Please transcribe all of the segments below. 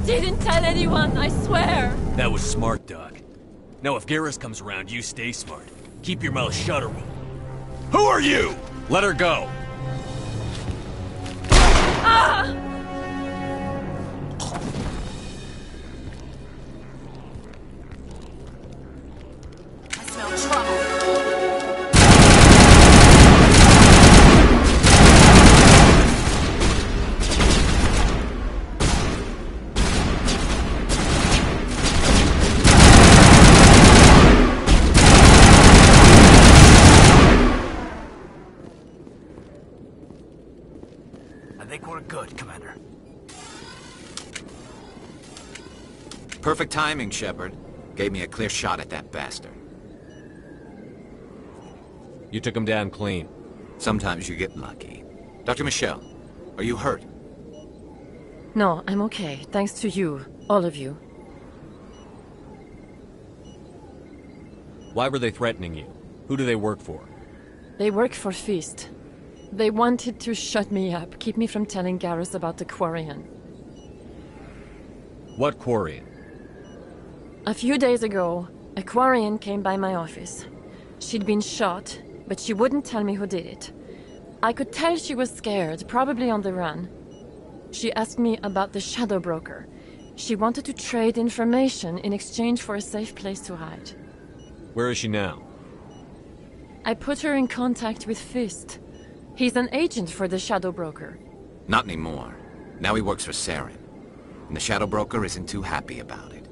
didn't tell anyone, I swear! That was smart, Doc. Now if Garrus comes around, you stay smart. Keep your mouth shut or we'll... Who are you? Let her go! Ah! I smell trouble. I think we're good, Commander. Perfect timing, Shepard. Gave me a clear shot at that bastard. You took him down clean. Sometimes you get lucky. Dr. Michelle, are you hurt? No, I'm okay. Thanks to you. All of you. Why were they threatening you? Who do they work for? They work for Feast. They wanted to shut me up, keep me from telling Garrus about the Quarian. What Quarian? A few days ago, a Quarian came by my office. She'd been shot, but she wouldn't tell me who did it. I could tell she was scared, probably on the run. She asked me about the Shadow Broker. She wanted to trade information in exchange for a safe place to hide. Where is she now? I put her in contact with Fist. He's an agent for the Shadow Broker. Not anymore. Now he works for Saren. And the Shadow Broker isn't too happy about it.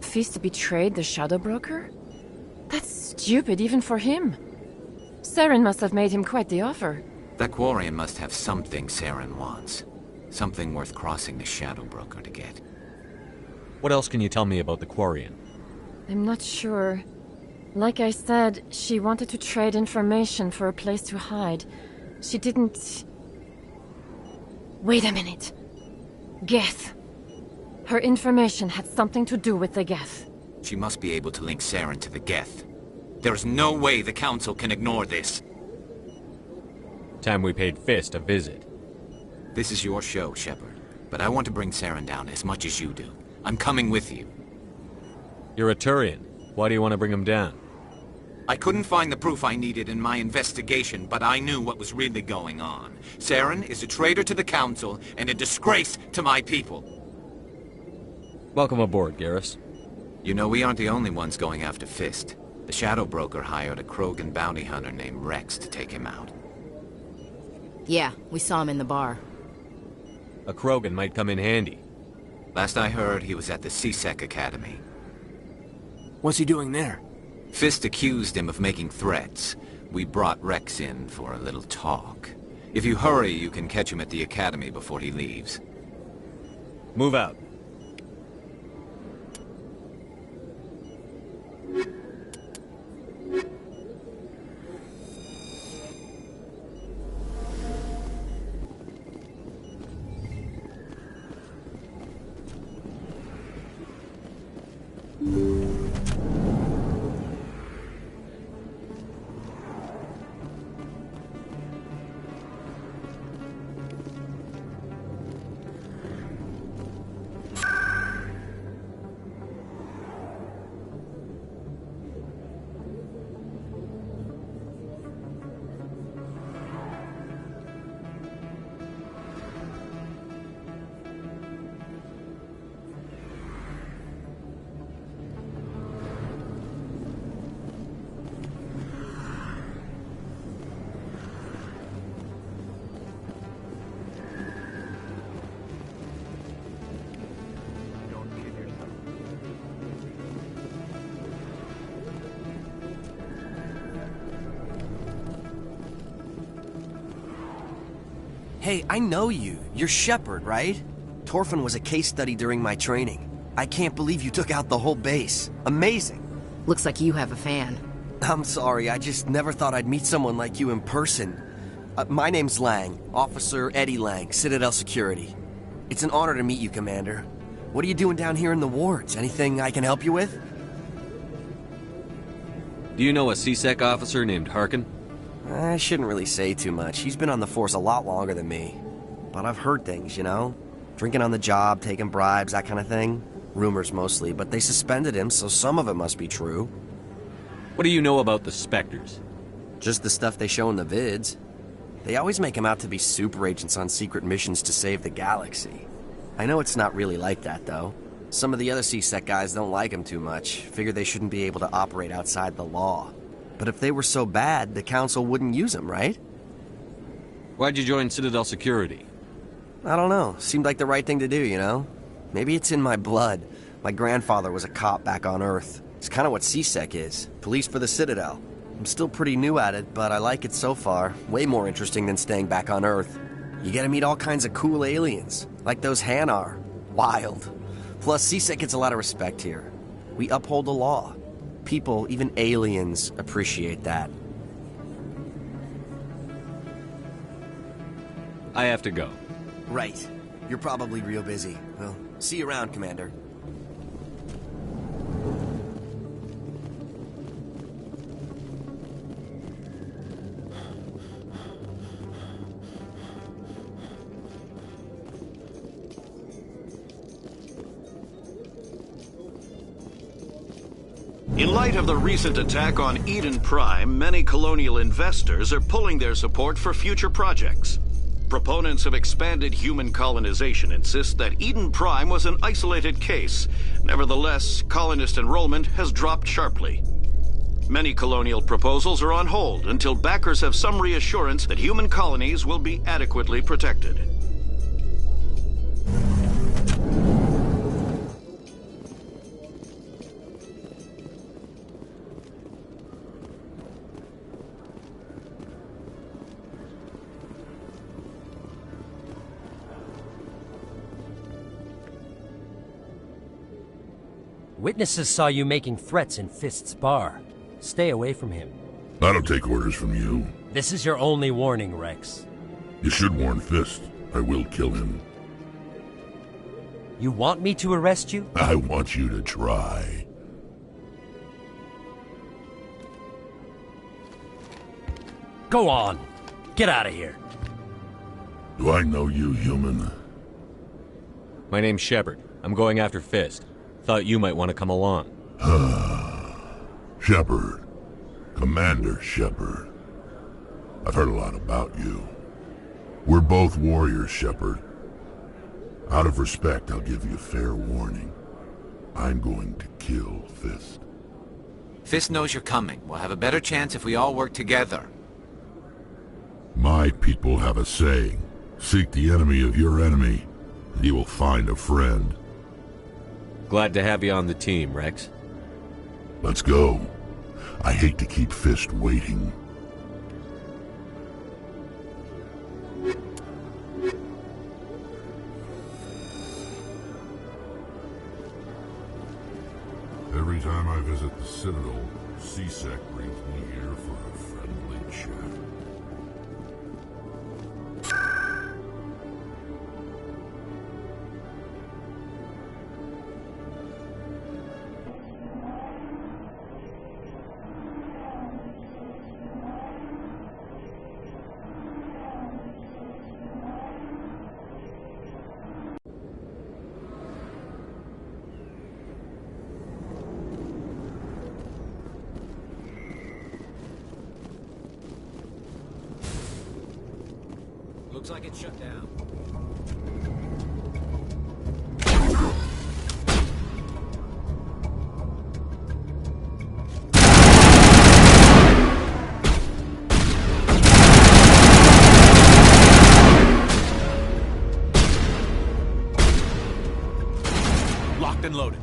Fist betrayed the Shadow Broker? That's stupid even for him. Saren must have made him quite the offer. That Quarian must have something Saren wants. Something worth crossing the Shadow Broker to get. What else can you tell me about the Quarian? I'm not sure. Like I said, she wanted to trade information for a place to hide. She didn't... Wait a minute. Geth. Her information had something to do with the Geth. She must be able to link Saren to the Geth. There is no way the Council can ignore this. Time we paid Fist a visit. This is your show, Shepard. But I want to bring Saren down as much as you do. I'm coming with you. You're a Turian. Why do you want to bring him down? I couldn't find the proof I needed in my investigation, but I knew what was really going on. Saren is a traitor to the Council and a disgrace to my people. Welcome aboard, Garrus. You know, we aren't the only ones going after Fist. The Shadow Broker hired a Krogan bounty hunter named Rex to take him out. Yeah, we saw him in the bar. A Krogan might come in handy. Last I heard, he was at the C-Sec Academy. What's he doing there? Fist accused him of making threats. We brought Rex in for a little talk. If you hurry, you can catch him at the Academy before he leaves. Move out. Hey, I know you. You're Shepard, right? Torfin was a case study during my training. I can't believe you took out the whole base. Amazing. Looks like you have a fan. I'm sorry, I just never thought I'd meet someone like you in person. My name's Lang, Officer Eddie Lang, Citadel Security. It's an honor to meet you, Commander. What are you doing down here in the wards? Anything I can help you with? Do you know a C-Sec officer named Harkin? I shouldn't really say too much. He's been on the force a lot longer than me. But I've heard things, you know? Drinking on the job, taking bribes, that kind of thing. Rumors mostly, but they suspended him, so some of it must be true. What do you know about the Spectres? Just the stuff they show in the vids. They always make him out to be super agents on secret missions to save the galaxy. I know it's not really like that, though. Some of the other CSEC guys don't like him too much, figure they shouldn't be able to operate outside the law. But if they were so bad, the Council wouldn't use him, right? Why'd you join Citadel Security? I don't know. Seemed like the right thing to do, you know? Maybe it's in my blood. My grandfather was a cop back on Earth. It's kind of what CSEC is. Police for the Citadel. I'm still pretty new at it, but I like it so far. Way more interesting than staying back on Earth. You get to meet all kinds of cool aliens, like those Hanar. Wild. Plus, CSEC gets a lot of respect here. We uphold the law. People, even aliens, appreciate that. I have to go. Right. You're probably real busy. Well, see you around, Commander. In light of the recent attack on Eden Prime, many colonial investors are pulling their support for future projects. Proponents of expanded human colonization insist that Eden Prime was an isolated case. Nevertheless, colonist enrollment has dropped sharply. Many colonial proposals are on hold until backers have some reassurance that human colonies will be adequately protected. Witnesses saw you making threats in Fist's bar. Stay away from him. I don't take orders from you. This is your only warning, Rex. You should warn Fist. I will kill him. You want me to arrest you? I want you to try. Go on. Get out of here. Do I know you, human? My name's Shepard. I'm going after Fist. Thought you might want to come along. Shepard. Commander Shepard. I've heard a lot about you. We're both warriors, Shepard. Out of respect, I'll give you a fair warning. I'm going to kill Fist. Fist knows you're coming. We'll have a better chance if we all work together. My people have a saying. Seek the enemy of your enemy, and you will find a friend. Glad to have you on the team, Rex. Let's go. I hate to keep Fist waiting. Every time I visit the Citadel, CSEC brings me here for a friendly chat. Looks like it's shut down. Locked and loaded.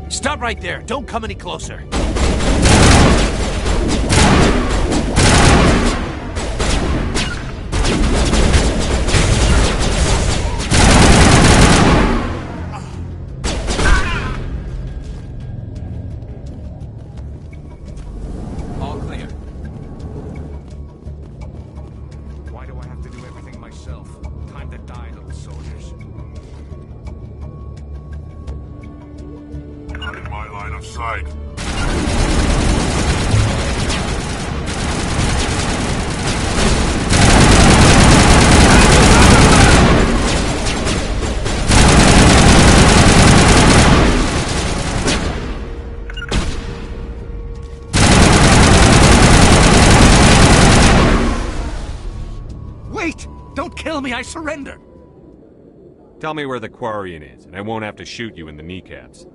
Stop right there. Don't come any closer. All clear. Why do I have to do everything myself? Time to die, little soldiers. Not in my line of sight. Wait! Don't kill me, I surrender! Tell me where the Quarian is, and I won't have to shoot you in the kneecaps.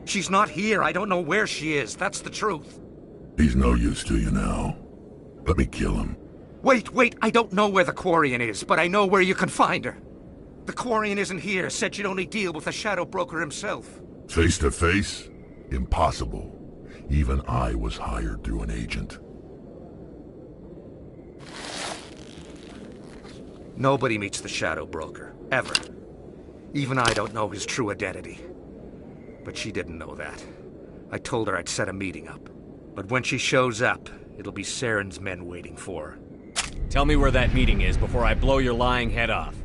She's not here. I don't know where she is. That's the truth. He's no use to you now. Let me kill him. Wait! I don't know where the Quarian is, but I know where you can find her. The Quarian isn't here. Said she'd only deal with the Shadow Broker himself. Face to face? Impossible. Even I was hired through an agent. Nobody meets the Shadow Broker. Ever. Even I don't know his true identity. But she didn't know that. I told her I'd set a meeting up. But when she shows up, it'll be Saren's men waiting for her. Tell me where that meeting is before I blow your lying head off.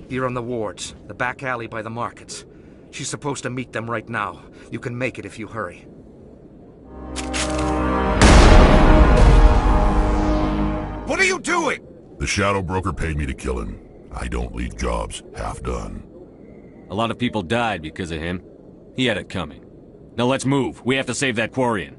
Here on the wards, the back alley by the markets. She's supposed to meet them right now. You can make it if you hurry. What are you doing? The Shadow Broker paid me to kill him. I don't leave jobs half done. A lot of people died because of him. He had it coming. Now let's move. We have to save that Quarian.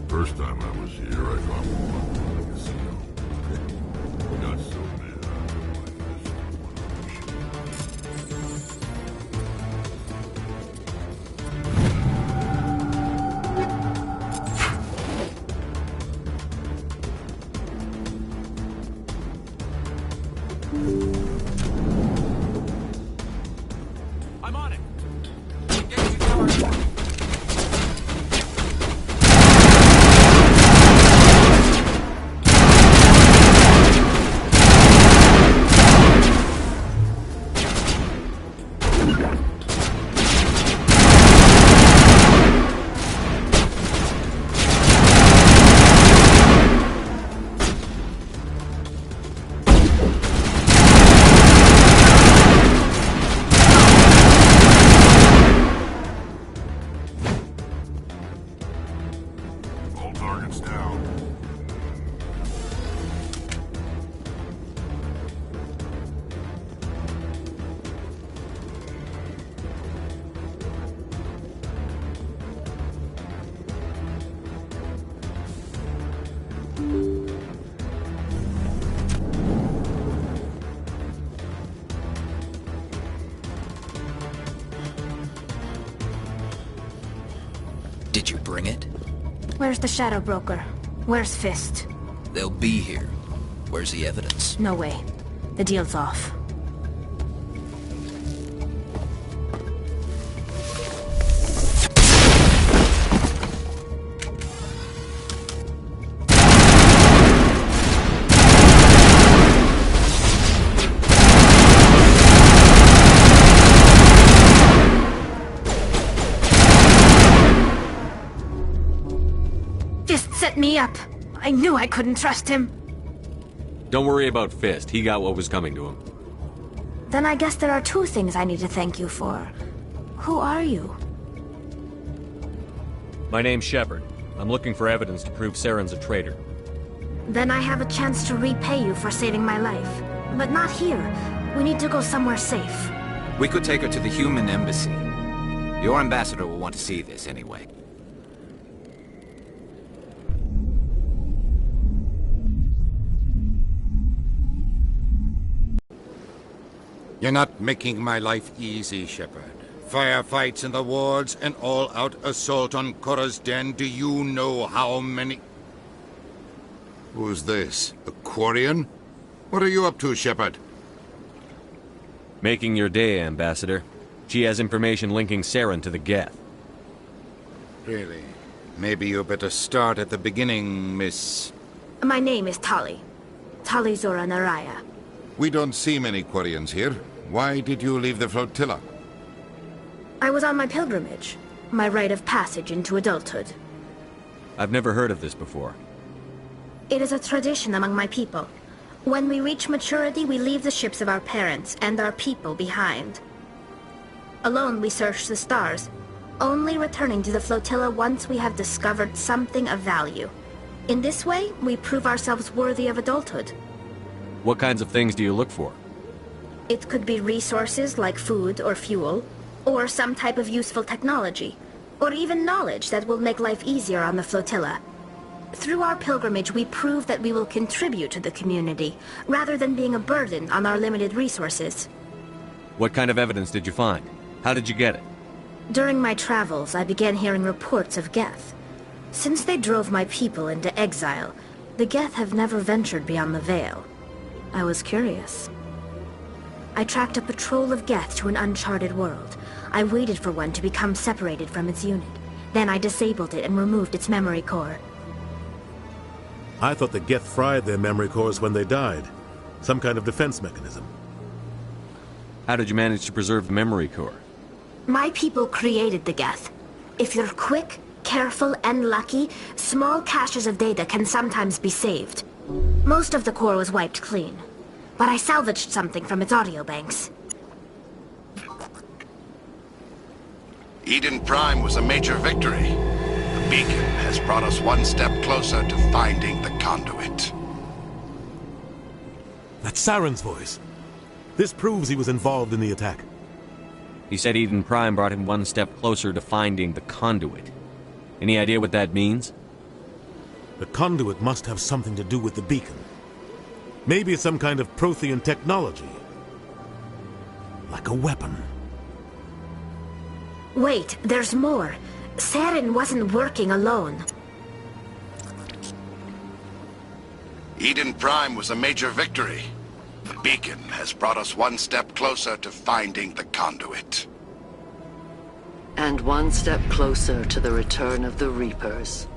First time I was here, I thought we were going to the casino. Got so mad I put my fist in one of the I'm on it. Engage the tower. All targets down. Did you bring it? Where's the Shadow Broker? Where's Fist? They'll be here. Where's the evidence? No way. The deal's off. Fist set me up. I knew I couldn't trust him. Don't worry about Fist. He got what was coming to him. Then I guess there are two things I need to thank you for. Who are you? My name's Shepard. I'm looking for evidence to prove Saren's a traitor. Then I have a chance to repay you for saving my life. But not here. We need to go somewhere safe. We could take her to the human embassy. Your ambassador will want to see this anyway. You're not making my life easy, Shepard. Firefights in the wards, an all-out assault on Korra's den. Do you know how many... Who's this? The Quarian? What are you up to, Shepard? Making your day, Ambassador. She has information linking Saren to the Geth. Really? Maybe you better start at the beginning, Miss... My name is Tali. Tali Zora Naraya. We don't see many Quarians here. Why did you leave the flotilla? I was on my pilgrimage. My rite of passage into adulthood. I've never heard of this before. It is a tradition among my people. When we reach maturity, we leave the ships of our parents and our people behind. Alone, we search the stars, only returning to the flotilla once we have discovered something of value. In this way, we prove ourselves worthy of adulthood. What kinds of things do you look for? It could be resources like food or fuel, or some type of useful technology, or even knowledge that will make life easier on the flotilla. Through our pilgrimage, we prove that we will contribute to the community, rather than being a burden on our limited resources. What kind of evidence did you find? How did you get it? During my travels, I began hearing reports of Geth. Since they drove my people into exile, the Geth have never ventured beyond the Veil. I was curious. I tracked a patrol of Geth to an uncharted world. I waited for one to become separated from its unit. Then I disabled it and removed its memory core. I thought the Geth fried their memory cores when they died. Some kind of defense mechanism. How did you manage to preserve the memory core? My people created the Geth. If you're quick, careful, and lucky, small caches of data can sometimes be saved. Most of the core was wiped clean, but I salvaged something from its audio banks. Eden Prime was a major victory. The beacon has brought us one step closer to finding the conduit. That's Saren's voice. This proves he was involved in the attack. He said Eden Prime brought him one step closer to finding the conduit. Any idea what that means? The conduit must have something to do with the beacon. Maybe it's some kind of Prothean technology. Like a weapon. Wait, there's more. Saren wasn't working alone. Eden Prime was a major victory. The beacon has brought us one step closer to finding the conduit. And one step closer to the return of the Reapers.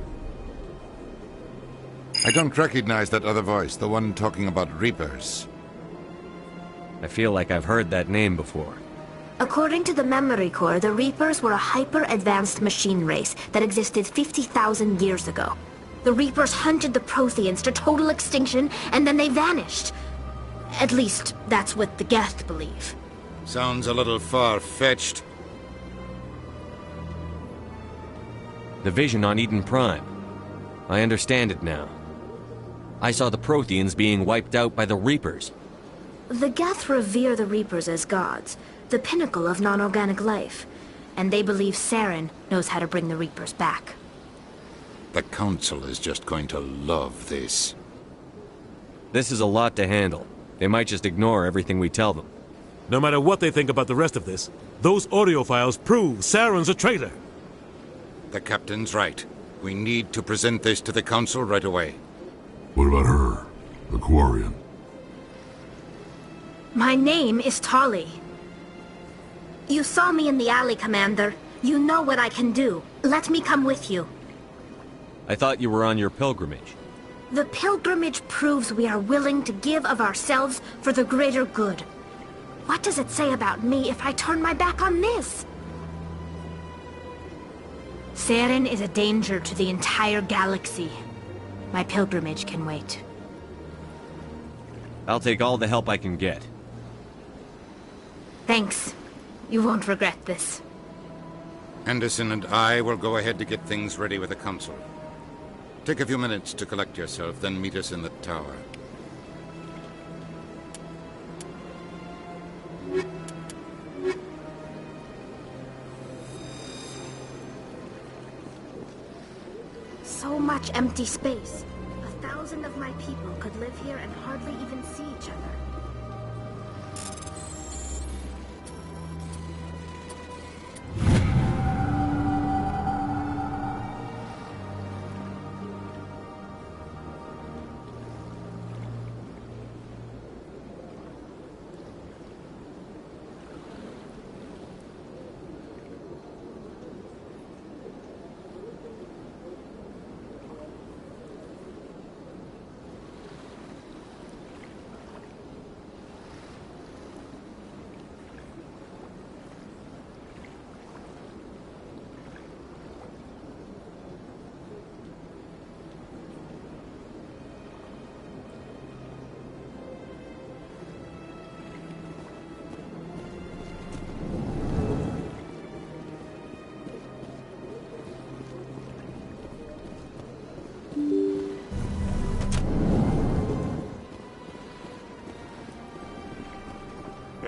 I don't recognize that other voice, the one talking about Reapers. I feel like I've heard that name before. According to the memory core, the Reapers were a hyper-advanced machine race that existed 50,000 years ago. The Reapers hunted the Protheans to total extinction, and then they vanished. At least, that's what the Geth believe. Sounds a little far-fetched. The vision on Eden Prime. I understand it now. I saw the Protheans being wiped out by the Reapers. The Geth revere the Reapers as gods, the pinnacle of non-organic life, and they believe Saren knows how to bring the Reapers back. The Council is just going to love this. This is a lot to handle. They might just ignore everything we tell them. No matter what they think about the rest of this, those audio files prove Saren's a traitor. The Captain's right. We need to present this to the Council right away. What about her? The Quarian? My name is Tali. You saw me in the alley, Commander. You know what I can do. Let me come with you. I thought you were on your pilgrimage. The pilgrimage proves we are willing to give of ourselves for the greater good. What does it say about me if I turn my back on this? Saren is a danger to the entire galaxy. My pilgrimage can wait. I'll take all the help I can get. Thanks. You won't regret this. Anderson and I will go ahead to get things ready with the Council. Take a few minutes to collect yourself, then meet us in the tower. So much empty space. 1,000 of my people could live here and hardly even see each other.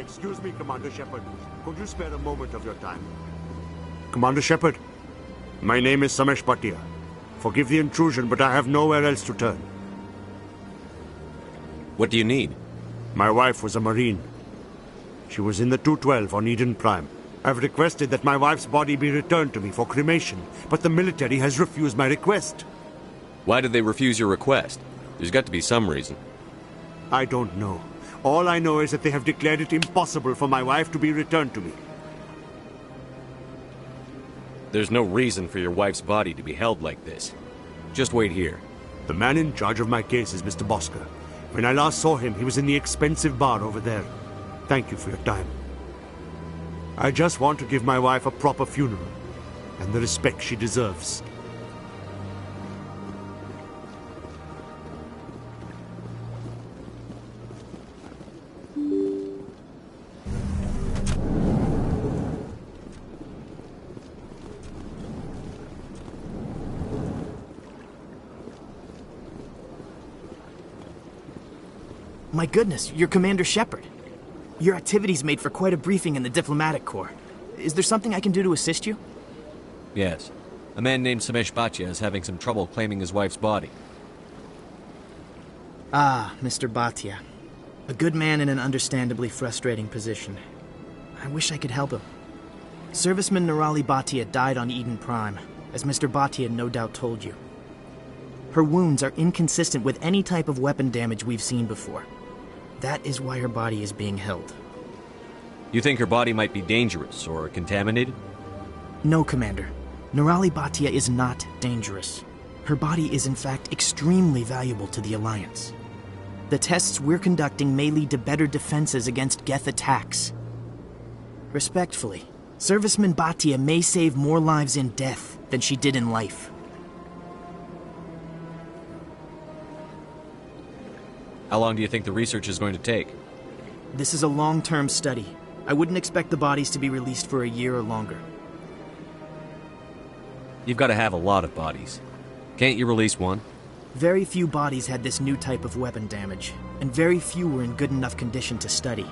Excuse me, Commander Shepard. Could you spare a moment of your time? Commander Shepard, my name is Samesh Bhatia. Forgive the intrusion, but I have nowhere else to turn. What do you need? My wife was a Marine. She was in the 212 on Eden Prime. I've requested that my wife's body be returned to me for cremation, but the military has refused my request. Why did they refuse your request? There's got to be some reason. I don't know. All I know is that they have declared it impossible for my wife to be returned to me. There's no reason for your wife's body to be held like this. Just wait here. The man in charge of my case is Mr. Bosker. When I last saw him, he was in the expensive bar over there. Thank you for your time. I just want to give my wife a proper funeral, and the respect she deserves. My goodness, you're Commander Shepard. Your activities made for quite a briefing in the Diplomatic Corps. Is there something I can do to assist you? Yes. A man named Samesh Bhatia is having some trouble claiming his wife's body. Ah, Mr. Bhatia. A good man in an understandably frustrating position. I wish I could help him. Serviceman Nirali Bhatia died on Eden Prime, as Mr. Bhatia no doubt told you. Her wounds are inconsistent with any type of weapon damage we've seen before. That is why her body is being held. You think her body might be dangerous or contaminated? No, Commander. Nirali Bhatia is not dangerous. Her body is in fact extremely valuable to the Alliance. The tests we're conducting may lead to better defenses against Geth attacks. Respectfully, Serviceman Bhatia may save more lives in death than she did in life. How long do you think the research is going to take? This is a long-term study. I wouldn't expect the bodies to be released for a year or longer. You've got to have a lot of bodies. Can't you release one? Very few bodies had this new type of weapon damage, and very few were in good enough condition to study.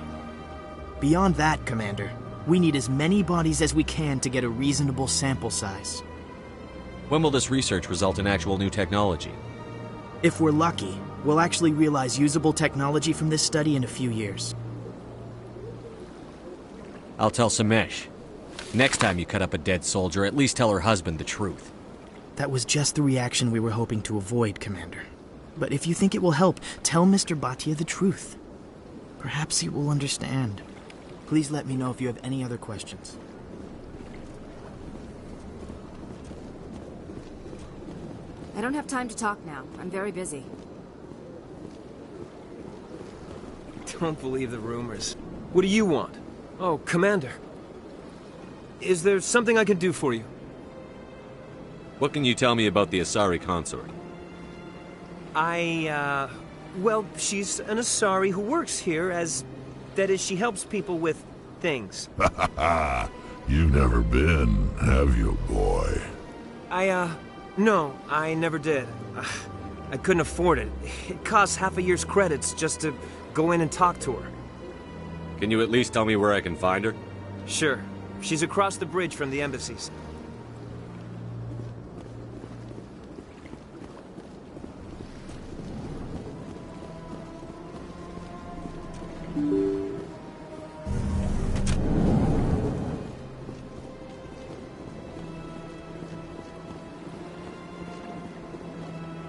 Beyond that, Commander, we need as many bodies as we can to get a reasonable sample size. When will this research result in actual new technology? If we're lucky, we'll actually realize usable technology from this study in a few years. I'll tell Samesh. Next time you cut up a dead soldier, at least tell her husband the truth. That was just the reaction we were hoping to avoid, Commander. But if you think it will help, tell Mr. Bhatia the truth. Perhaps he will understand. Please let me know if you have any other questions. I don't have time to talk now. I'm very busy. Don't believe the rumors. What do you want? Oh, Commander. Is there something I can do for you? What can you tell me about the Asari consort? Well, she's an Asari who works here as... That is, she helps people with things. You've never been, have you, boy? No, I never did. I couldn't afford it. It costs half a year's credits just to go in and talk to her. Can you at least tell me where I can find her? Sure. She's across the bridge from the embassies.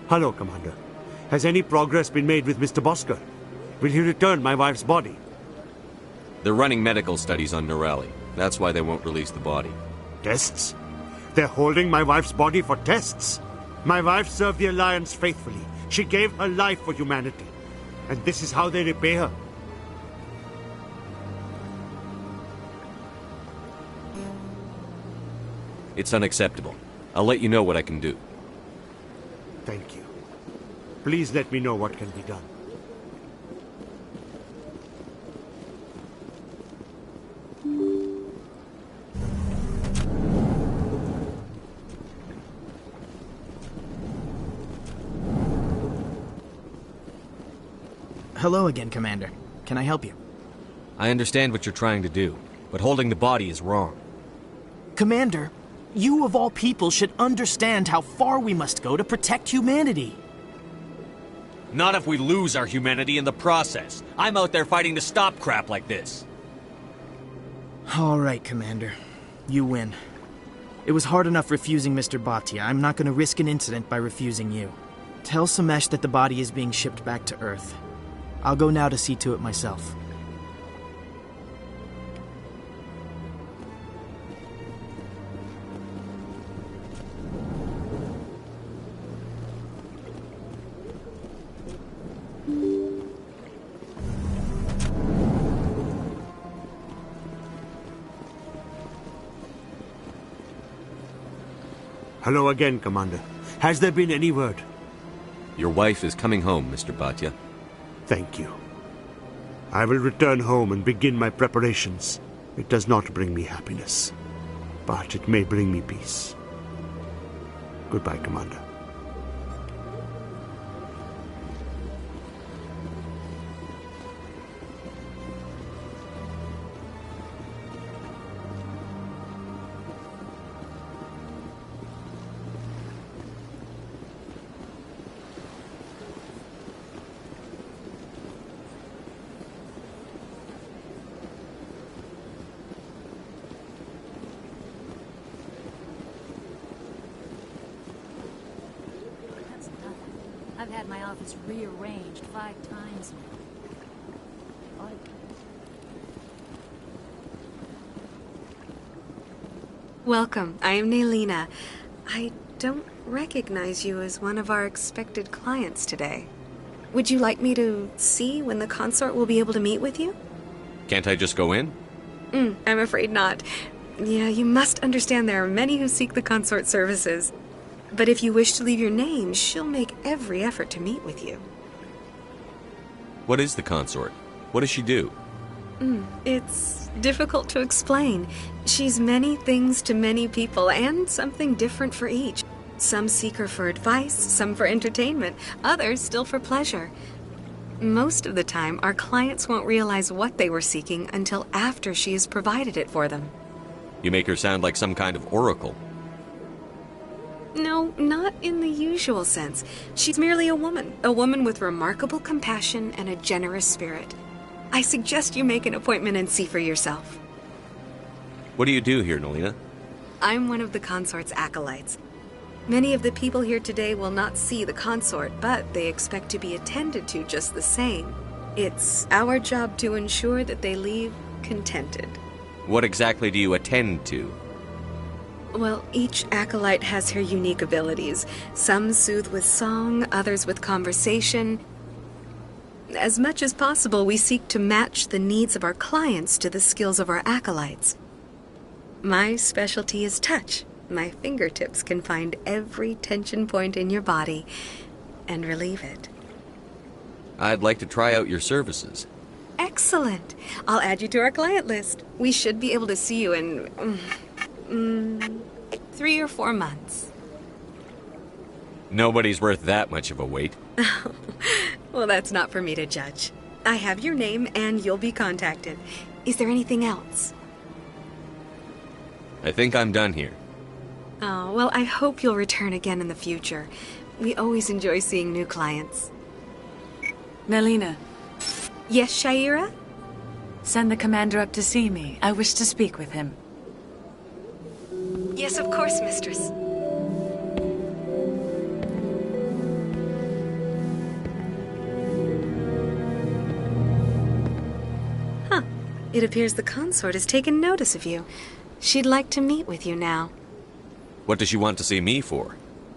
Hello, Commander. Has any progress been made with Mr. Bosker? Will he return my wife's body? They're running medical studies on Nirali. That's why they won't release the body. Tests? They're holding my wife's body for tests? My wife served the Alliance faithfully. She gave her life for humanity. And this is how they repay her. It's unacceptable. I'll let you know what I can do. Thank you. Please let me know what can be done. Hello again, Commander. Can I help you? I understand what you're trying to do, but holding the body is wrong. Commander, you of all people should understand how far we must go to protect humanity. Not if we lose our humanity in the process. I'm out there fighting to stop crap like this. All right, Commander. You win. It was hard enough refusing Mr. Bhatia. I'm not going to risk an incident by refusing you. Tell Samesh that the body is being shipped back to Earth. I'll go now to see to it myself. Hello again, Commander. Has there been any word? Your wife is coming home, Mr. Bhatia. Thank you. I will return home and begin my preparations. It does not bring me happiness, but it may bring me peace. Goodbye, Commander. I've had my office rearranged 5 times now. Welcome. I am Nelina. I don't recognize you as one of our expected clients today. Would you like me to see when the consort will be able to meet with you? Can't I just go in? I'm afraid not. Yeah, you must understand there are many who seek the consort services. But if you wish to leave your name, she'll make every effort to meet with you. What is the consort? What does she do? It's difficult to explain. She's many things to many people, and something different for each. Some seek her for advice, some for entertainment, others still for pleasure. Most of the time, our clients won't realize what they were seeking until after she has provided it for them. You make her sound like some kind of oracle. No, not in the usual sense. She's merely a woman with remarkable compassion and a generous spirit. I suggest you make an appointment and see for yourself. What do you do here, Nelina? I'm one of the consort's acolytes. Many of the people here today will not see the consort, but they expect to be attended to just the same. It's our job to ensure that they leave contented. What exactly do you attend to? Well, each acolyte has her unique abilities. Some soothe with song, others with conversation. As much as possible, we seek to match the needs of our clients to the skills of our acolytes. My specialty is touch. My fingertips can find every tension point in your body and relieve it. I'd like to try out your services. Excellent. I'll add you to our client list. We should be able to see you in 3 or 4 months. Nobody's worth that much of a wait. Well, that's not for me to judge. I have your name and you'll be contacted. Is there anything else? I think I'm done here. Oh, well, I hope you'll return again in the future. We always enjoy seeing new clients. Nelina. Yes, Shaira? Send the commander up to see me. I wish to speak with him. Yes, of course, mistress. Huh. It appears the consort has taken notice of you. She'd like to meet with you now. What does she want to see me for?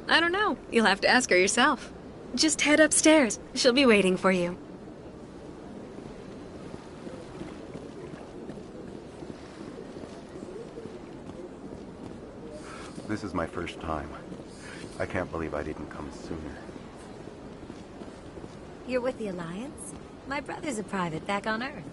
I don't know. You'll have to ask her yourself. Just head upstairs. She'll be waiting for you. This is my first time. I can't believe I didn't come sooner. You're with the Alliance? My brother's a private back on Earth.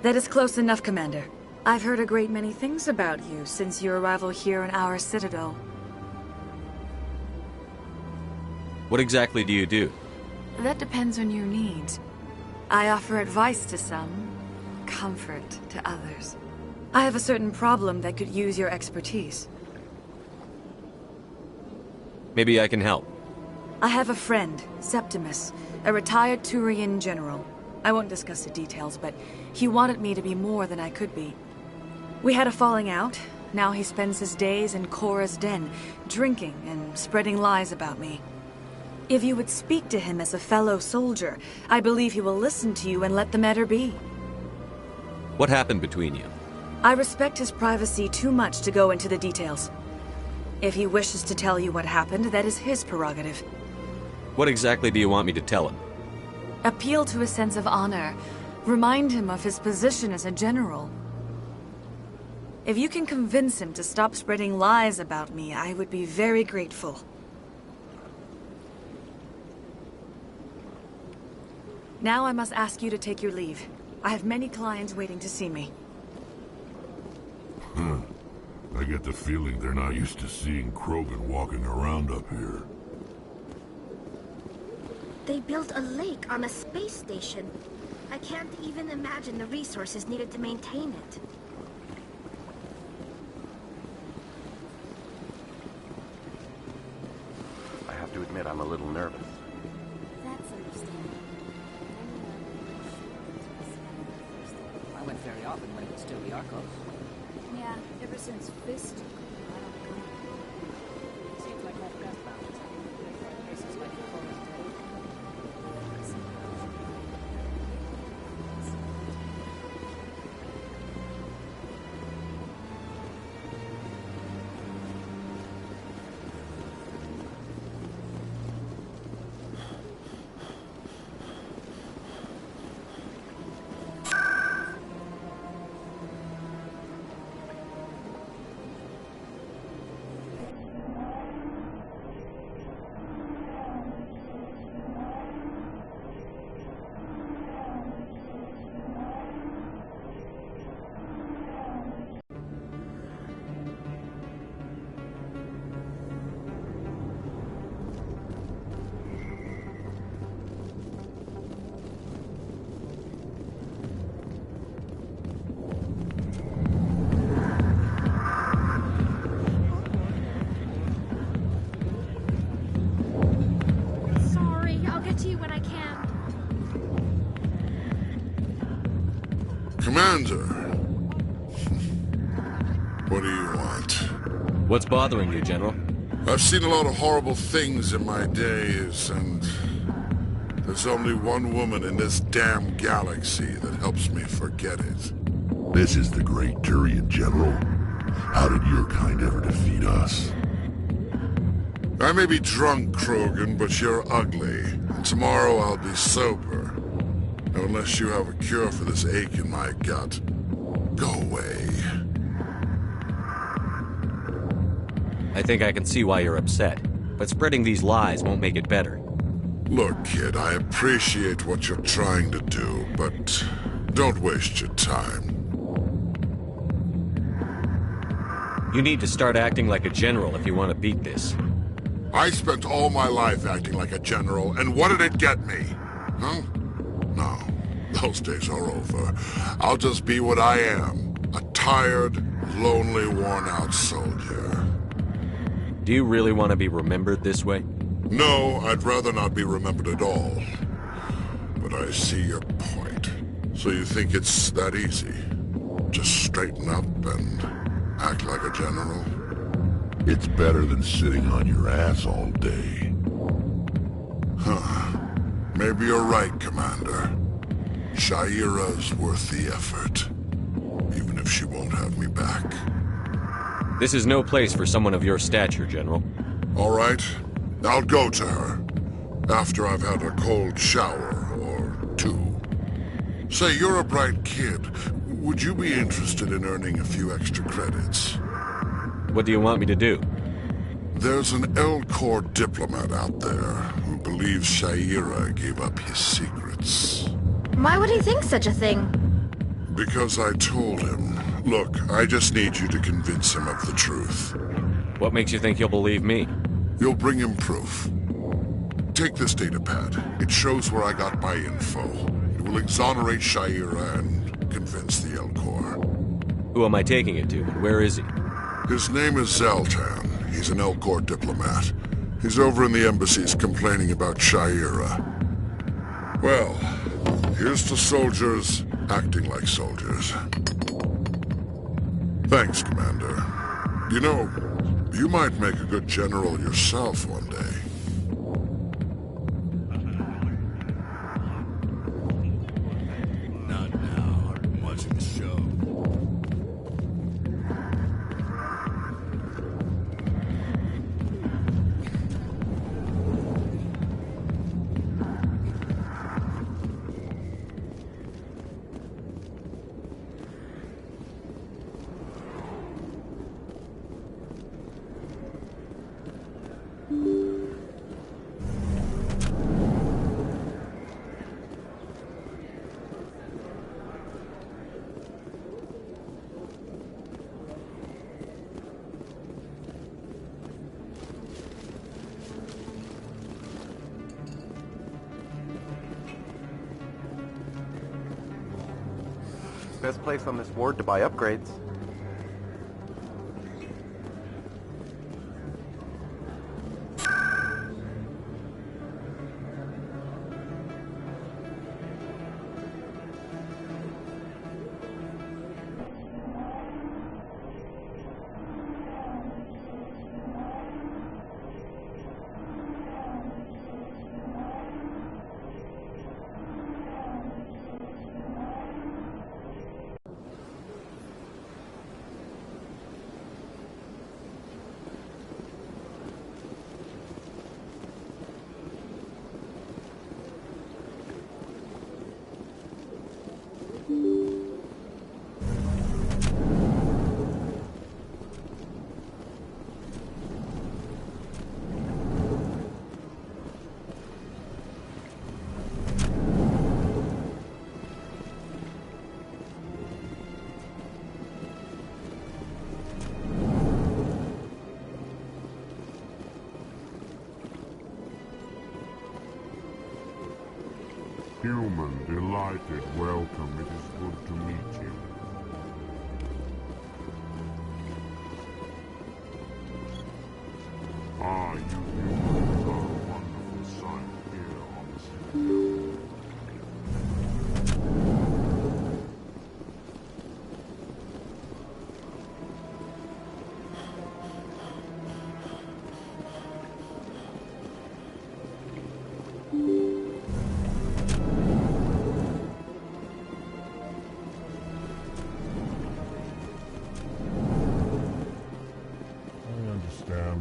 That is close enough, Commander. I've heard a great many things about you since your arrival here in our citadel. What exactly do you do? That depends on your needs. I offer advice to some, comfort to others. I have a certain problem that could use your expertise. Maybe I can help. I have a friend, Septimus, a retired Turian general. I won't discuss the details, but he wanted me to be more than I could be. We had a falling out. Now he spends his days in Korra's den, drinking and spreading lies about me. If you would speak to him as a fellow soldier, I believe he will listen to you and let the matter be. What happened between you? I respect his privacy too much to go into the details. If he wishes to tell you what happened, that is his prerogative. What exactly do you want me to tell him? Appeal to his sense of honor. Remind him of his position as a general. If you can convince him to stop spreading lies about me, I would be very grateful. Now I must ask you to take your leave. I have many clients waiting to see me. I get the feeling they're not used to seeing Krogan walking around up here. They built a lake on a space station. I can't even imagine the resources needed to maintain it. I have to admit, I'm a little nervous. That's understandable. I went very often when it was still the Arcos. Yeah, ever since Fist took over, I don't know. Seems like that best balance. Places like the forest. Commander! What do you want? What's bothering you, General? I've seen a lot of horrible things in my days, and there's only one woman in this damn galaxy that helps me forget it. This is the great Turian General. How did your kind ever defeat us? I may be drunk, Krogan, but you're ugly. And tomorrow I'll be sober. Unless you have a cure for this ache in my gut. Go away. I think I can see why you're upset, but spreading these lies won't make it better. Look, kid, I appreciate what you're trying to do, but don't waste your time. You need to start acting like a general if you want to beat this. I spent all my life acting like a general, and what did it get me? Huh? No, those days are over. I'll just be what I am. A tired, lonely, worn-out soldier. Do you really want to be remembered this way? No, I'd rather not be remembered at all. But I see your point. So you think it's that easy? Just straighten up and act like a general? It's better than sitting on your ass all day. Huh. Maybe you're right, Commander. Sha'ira's worth the effort. Even if she won't have me back. This is no place for someone of your stature, General. All right. I'll go to her. After I've had a cold shower, or two. Say, you're a bright kid. Would you be interested in earning a few extra credits? What do you want me to do? There's an Elcor diplomat out there who believes Sha'ira gave up his secrets. Why would he think such a thing? Because I told him. Look, I just need you to convince him of the truth. What makes you think he'll believe me? You'll bring him proof. Take this datapad. It shows where I got my info. It will exonerate Sha'ira and convince the Elcor. Who am I taking it to, and where is he? His name is Zaltan. He's an Elcor diplomat. He's over in the embassies complaining about Sha'ira. Well, here's to soldiers acting like soldiers. Thanks, Commander. You know, you might make a good general yourself one day. Not now. I'm watching the show. Best place on this ward to buy upgrades. Human, delighted, welcome. It is good to meet you. Ah, you humans are a wonderful sight here on the city.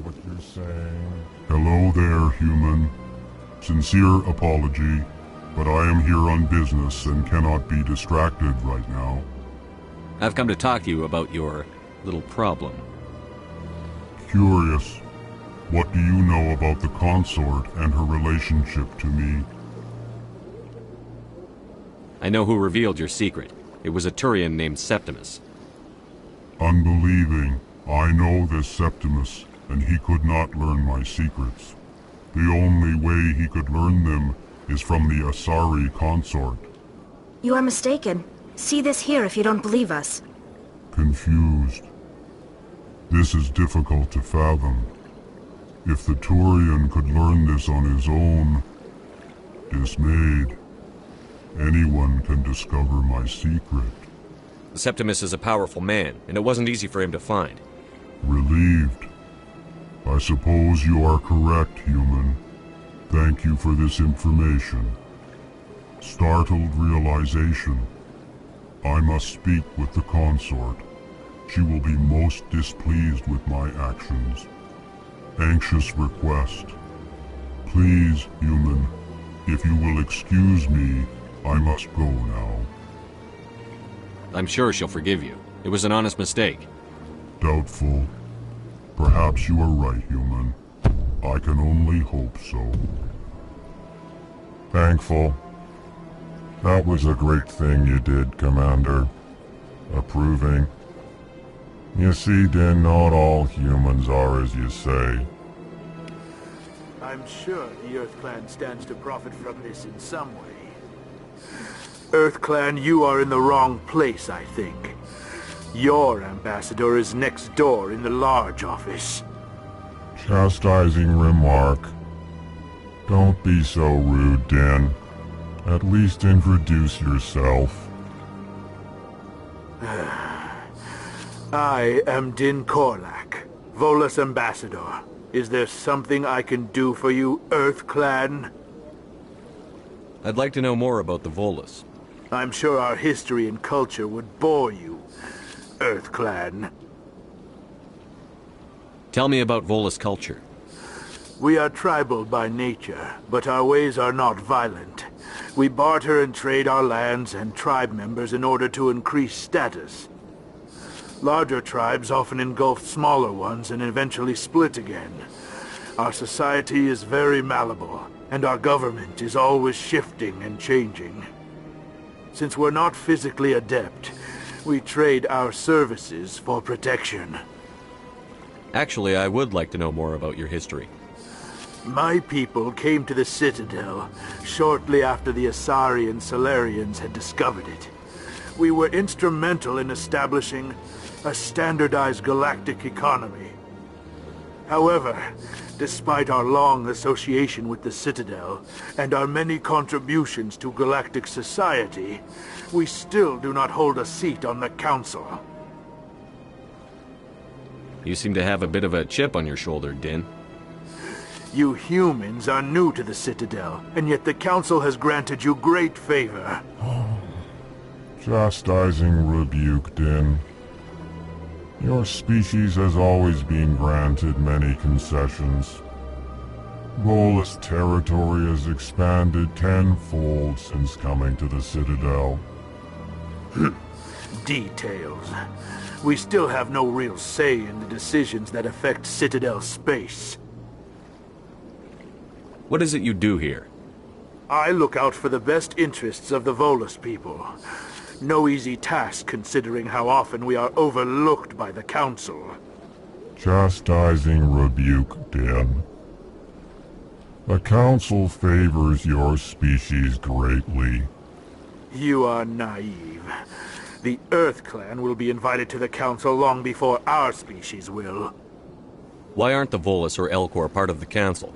What you're saying. Hello there, human. Sincere apology, but I am here on business and cannot be distracted right now. I've come to talk to you about your little problem. Curious. What do you know about the consort and her relationship to me? I know who revealed your secret. It was a Turian named Septimus. Unbelieving. I know this Septimus, and he could not learn my secrets. The only way he could learn them is from the Asari consort. You are mistaken. See this here if you don't believe us. Confused. This is difficult to fathom. If the Turian could learn this on his own, dismayed, anyone can discover my secret. Septimus is a powerful man, and it wasn't easy for him to find. Relieved. I suppose you are correct, human. Thank you for this information. Startled realization. I must speak with the consort. She will be most displeased with my actions. Anxious request. Please, human, if you will excuse me, I must go now. I'm sure she'll forgive you. It was an honest mistake. Doubtful. Perhaps you are right, human. I can only hope so. Thankful. That was a great thing you did, Commander. Approving. You see, Din, not all humans are as you say. I'm sure the Earth Clan stands to profit from this in some way. Earth Clan, you are in the wrong place, I think. Your ambassador is next door in the large office. Chastising remark. Don't be so rude, Din. At least introduce yourself. I am Din Korlak, Volus ambassador. Is there something I can do for you, Earth Clan? I'd like to know more about the Volus. I'm sure our history and culture would bore you, Earth Clan. Tell me about Volus culture. We are tribal by nature, but our ways are not violent. We barter and trade our lands and tribe members in order to increase status. Larger tribes often engulf smaller ones and eventually split again. Our society is very malleable, and our government is always shifting and changing. Since we're not physically adept, we trade our services for protection. Actually, I would like to know more about your history. My people came to the Citadel shortly after the Asari and Salarians had discovered it. We were instrumental in establishing a standardized galactic economy. However, despite our long association with the Citadel and our many contributions to galactic society, we still do not hold a seat on the Council. You seem to have a bit of a chip on your shoulder, Din. You humans are new to the Citadel, and yet the Council has granted you great favor. Chastising rebuke, Din. Your species has always been granted many concessions. Volus territory has expanded tenfold since coming to the Citadel. Details. We still have no real say in the decisions that affect Citadel space. What is it you do here? I look out for the best interests of the Volus people. No easy task considering how often we are overlooked by the Council. Chastising rebuke, Din. The Council favors your species greatly. You are naive. The Earth Clan will be invited to the Council long before our species will. Why aren't the Volus or Elcor part of the Council?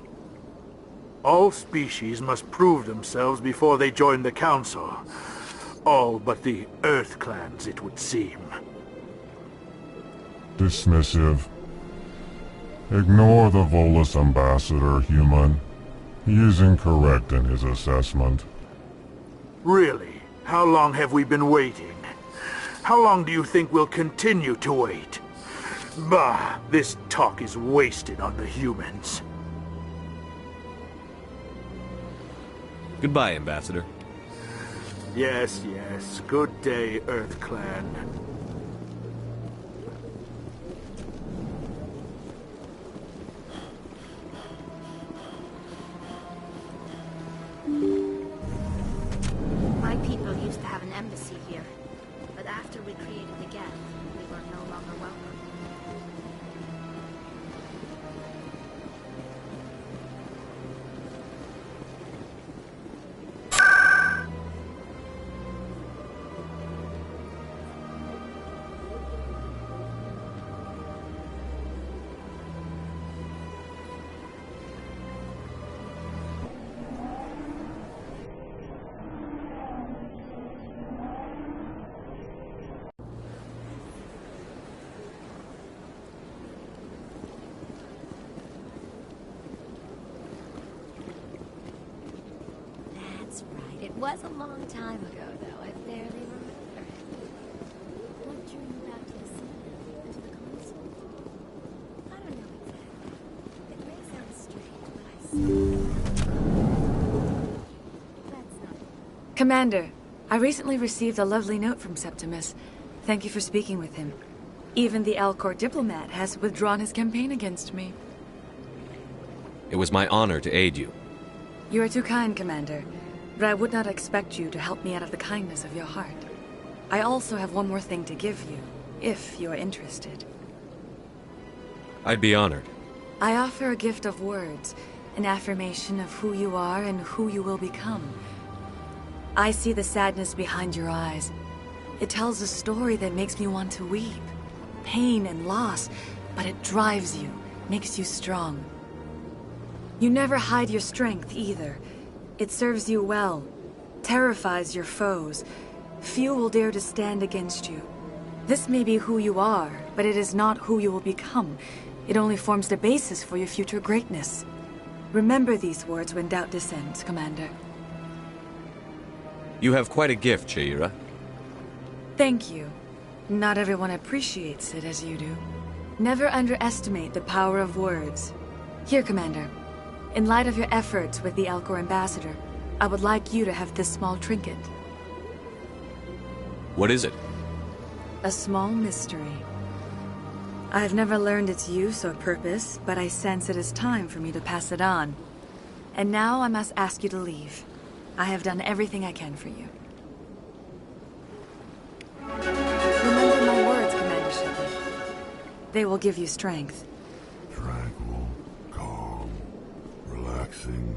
All species must prove themselves before they join the Council. All but the Earth Clans, it would seem. Dismissive. Ignore the Volus ambassador, human. He is incorrect in his assessment. Really? How long have we been waiting? How long do you think we'll continue to wait? Bah, this talk is wasted on the humans. Goodbye, Ambassador. Yes, yes. Good day, Earth Clan. My people used to have an embassy here, but after we created the Geth, we were no longer welcome. It was a long time ago, though. I barely remember it. What drew you back to the Citadel and to the Council? I don't know exactly. It may sound strange, but I That's not... Commander, I recently received a lovely note from Septimus. Thank you for speaking with him. Even the Elcor diplomat has withdrawn his campaign against me. It was my honor to aid you. You are too kind, Commander. But I would not expect you to help me out of the kindness of your heart. I also have one more thing to give you, if you're interested. I'd be honored. I offer a gift of words, an affirmation of who you are and who you will become. I see the sadness behind your eyes. It tells a story that makes me want to weep. Pain and loss, but it drives you, makes you strong. You never hide your strength either. It serves you well, terrifies your foes. Few will dare to stand against you. This may be who you are, but it is not who you will become. It only forms the basis for your future greatness. Remember these words when doubt descends, Commander. You have quite a gift, Sha'ira. Thank you. Not everyone appreciates it as you do. Never underestimate the power of words. Here, Commander. In light of your efforts with the Alcor Ambassador, I would like you to have this small trinket. What is it? A small mystery. I have never learned its use or purpose, but I sense it is time for me to pass it on. And now I must ask you to leave. I have done everything I can for you. Remember my words, Commander Shepard. They will give you strength. Tranquil, calm, relaxing.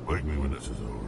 Wake me when this is over.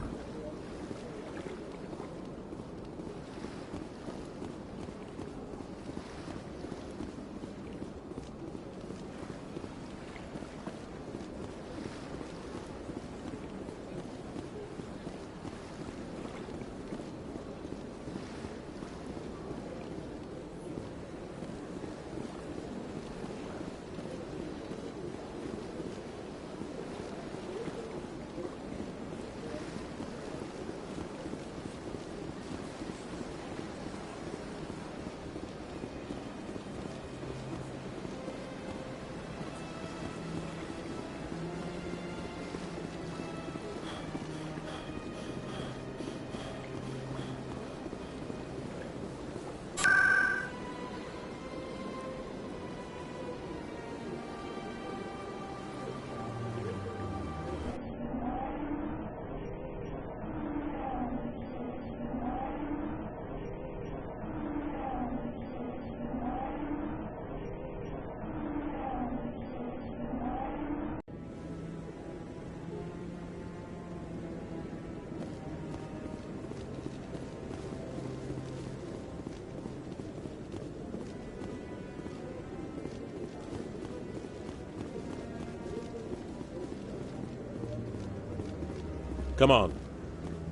Come on.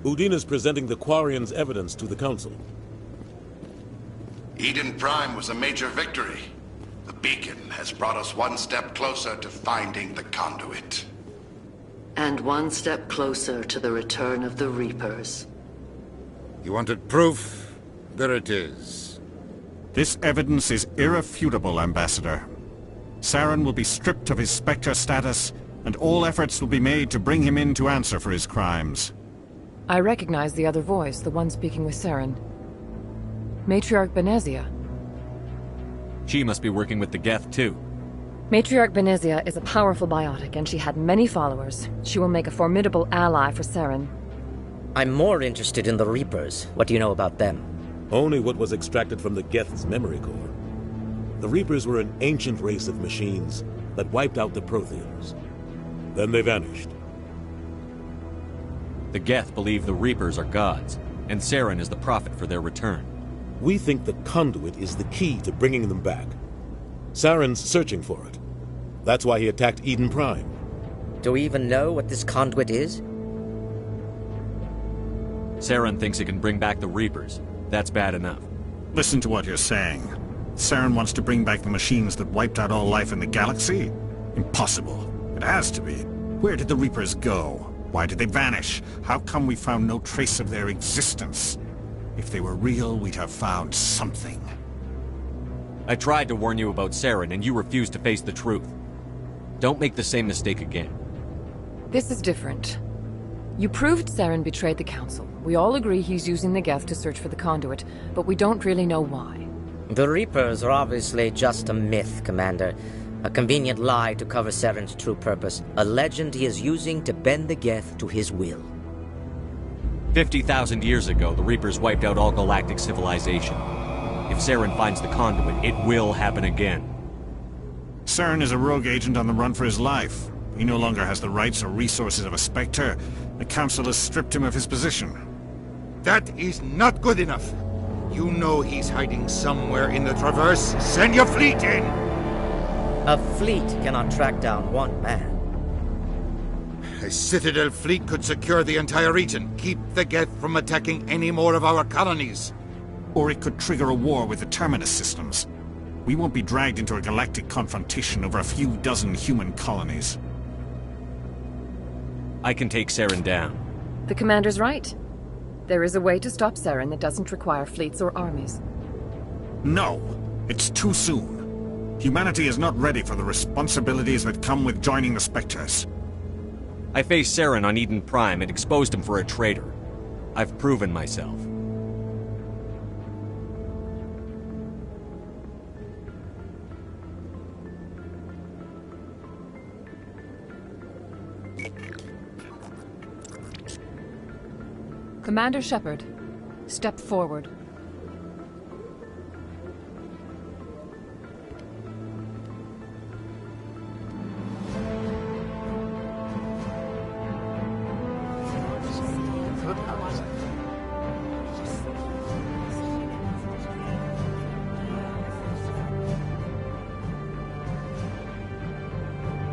Udina's presenting the Quarians' evidence to the Council. Eden Prime was a major victory. The beacon has brought us one step closer to finding the conduit. And one step closer to the return of the Reapers. You wanted proof? There it is. This evidence is irrefutable, Ambassador. Saren will be stripped of his Spectre status, and all efforts will be made to bring him in to answer for his crimes. I recognize the other voice, the one speaking with Saren. Matriarch Benezia. She must be working with the Geth, too. Matriarch Benezia is a powerful biotic, and she had many followers. She will make a formidable ally for Saren. I'm more interested in the Reapers. What do you know about them? Only what was extracted from the Geth's memory core. The Reapers were an ancient race of machines that wiped out the Protheans. Then they vanished. The Geth believe the Reapers are gods, and Saren is the prophet for their return. We think the conduit is the key to bringing them back. Saren's searching for it. That's why he attacked Eden Prime. Do we even know what this conduit is? Saren thinks it can bring back the Reapers. That's bad enough. Listen to what you're saying. Saren wants to bring back the machines that wiped out all life in the galaxy? Impossible. It has to be. Where did the Reapers go? Why did they vanish? How come we found no trace of their existence? If they were real, we'd have found something. I tried to warn you about Saren, and you refused to face the truth. Don't make the same mistake again. This is different. You proved Saren betrayed the Council. We all agree he's using the Geth to search for the conduit, but we don't really know why. The Reapers are obviously just a myth, Commander. A convenient lie to cover Saren's true purpose. A legend he is using to bend the Geth to his will. 50,000 years ago, the Reapers wiped out all galactic civilization. If Saren finds the conduit, it will happen again. Saren is a rogue agent on the run for his life. He no longer has the rights or resources of a Spectre. The Council has stripped him of his position. That is not good enough. You know he's hiding somewhere in the Traverse. Send your fleet in! A fleet cannot track down one man. A Citadel fleet could secure the entire region. Keep the Geth from attacking any more of our colonies. Or it could trigger a war with the Terminus systems. We won't be dragged into a galactic confrontation over a few dozen human colonies. I can take Saren down. The Commander's right. There is a way to stop Saren that doesn't require fleets or armies. No! It's too soon. Humanity is not ready for the responsibilities that come with joining the Spectres. I faced Saren on Eden Prime and exposed him for a traitor. I've proven myself. Commander Shepard, step forward.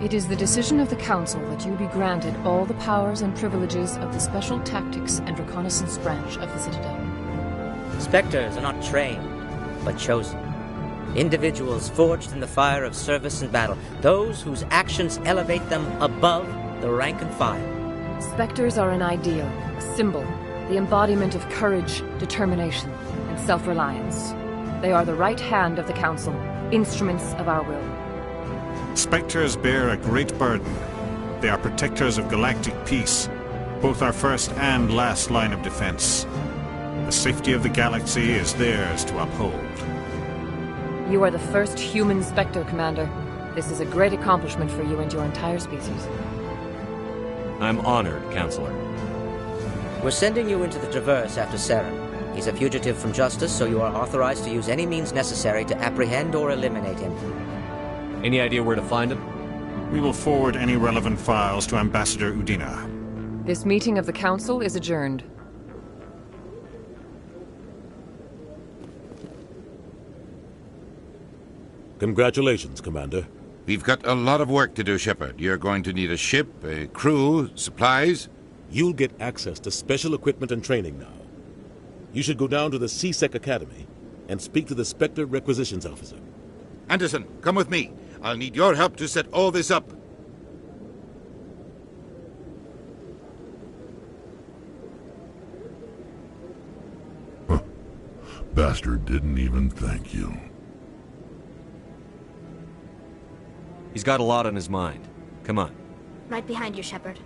It is the decision of the Council that you be granted all the powers and privileges of the Special Tactics and Reconnaissance Branch of the Citadel. Spectres are not trained, but chosen. Individuals forged in the fire of service and battle. Those whose actions elevate them above the rank and file. Spectres are an ideal, a symbol, the embodiment of courage, determination, and self-reliance. They are the right hand of the Council, instruments of our will. Spectres bear a great burden. They are protectors of galactic peace, both our first and last line of defense. The safety of the galaxy is theirs to uphold. You are the first human Spectre, Commander. This is a great accomplishment for you and your entire species. I'm honored, Counselor. We're sending you into the Traverse after Saren. He's a fugitive from justice, so you are authorized to use any means necessary to apprehend or eliminate him. Any idea where to find him? We will forward any relevant files to Ambassador Udina. This meeting of the Council is adjourned. Congratulations, Commander. We've got a lot of work to do, Shepard. You're going to need a ship, a crew, supplies. You'll get access to special equipment and training now. You should go down to the C-Sec Academy and speak to the Spectre Requisitions Officer. Anderson, come with me. I'll need your help to set all this up. Bastard didn't even thank you. He's got a lot on his mind. Come on. Right behind you, Shepard.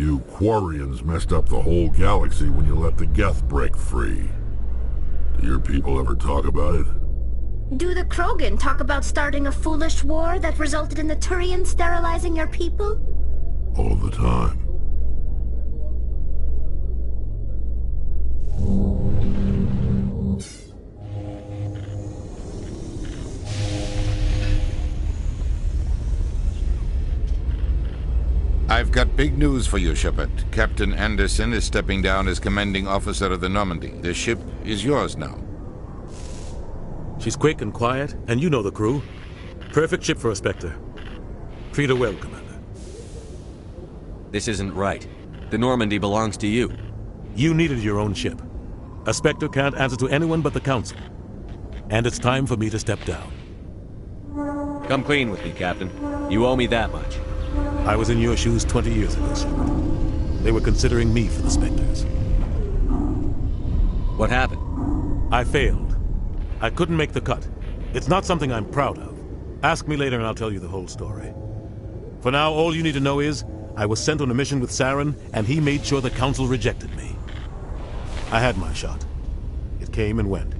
You Quarians messed up the whole galaxy when you let the Geth break free. Do your people ever talk about it? Do the Krogan talk about starting a foolish war that resulted in the Turians sterilizing your people? All the time. I've got big news for you, Shepard. Captain Anderson is stepping down as commanding officer of the Normandy. The ship is yours now. She's quick and quiet, and you know the crew. Perfect ship for a Spectre. Treat her well, Commander. This isn't right. The Normandy belongs to you. You needed your own ship. A Spectre can't answer to anyone but the Council. And it's time for me to step down. Come clean with me, Captain. You owe me that much. I was in your shoes 20 years ago, Shepard. They were considering me for the Spectres. What happened? I failed. I couldn't make the cut. It's not something I'm proud of. Ask me later and I'll tell you the whole story. For now, all you need to know is, I was sent on a mission with Saren, and he made sure the Council rejected me. I had my shot. It came and went.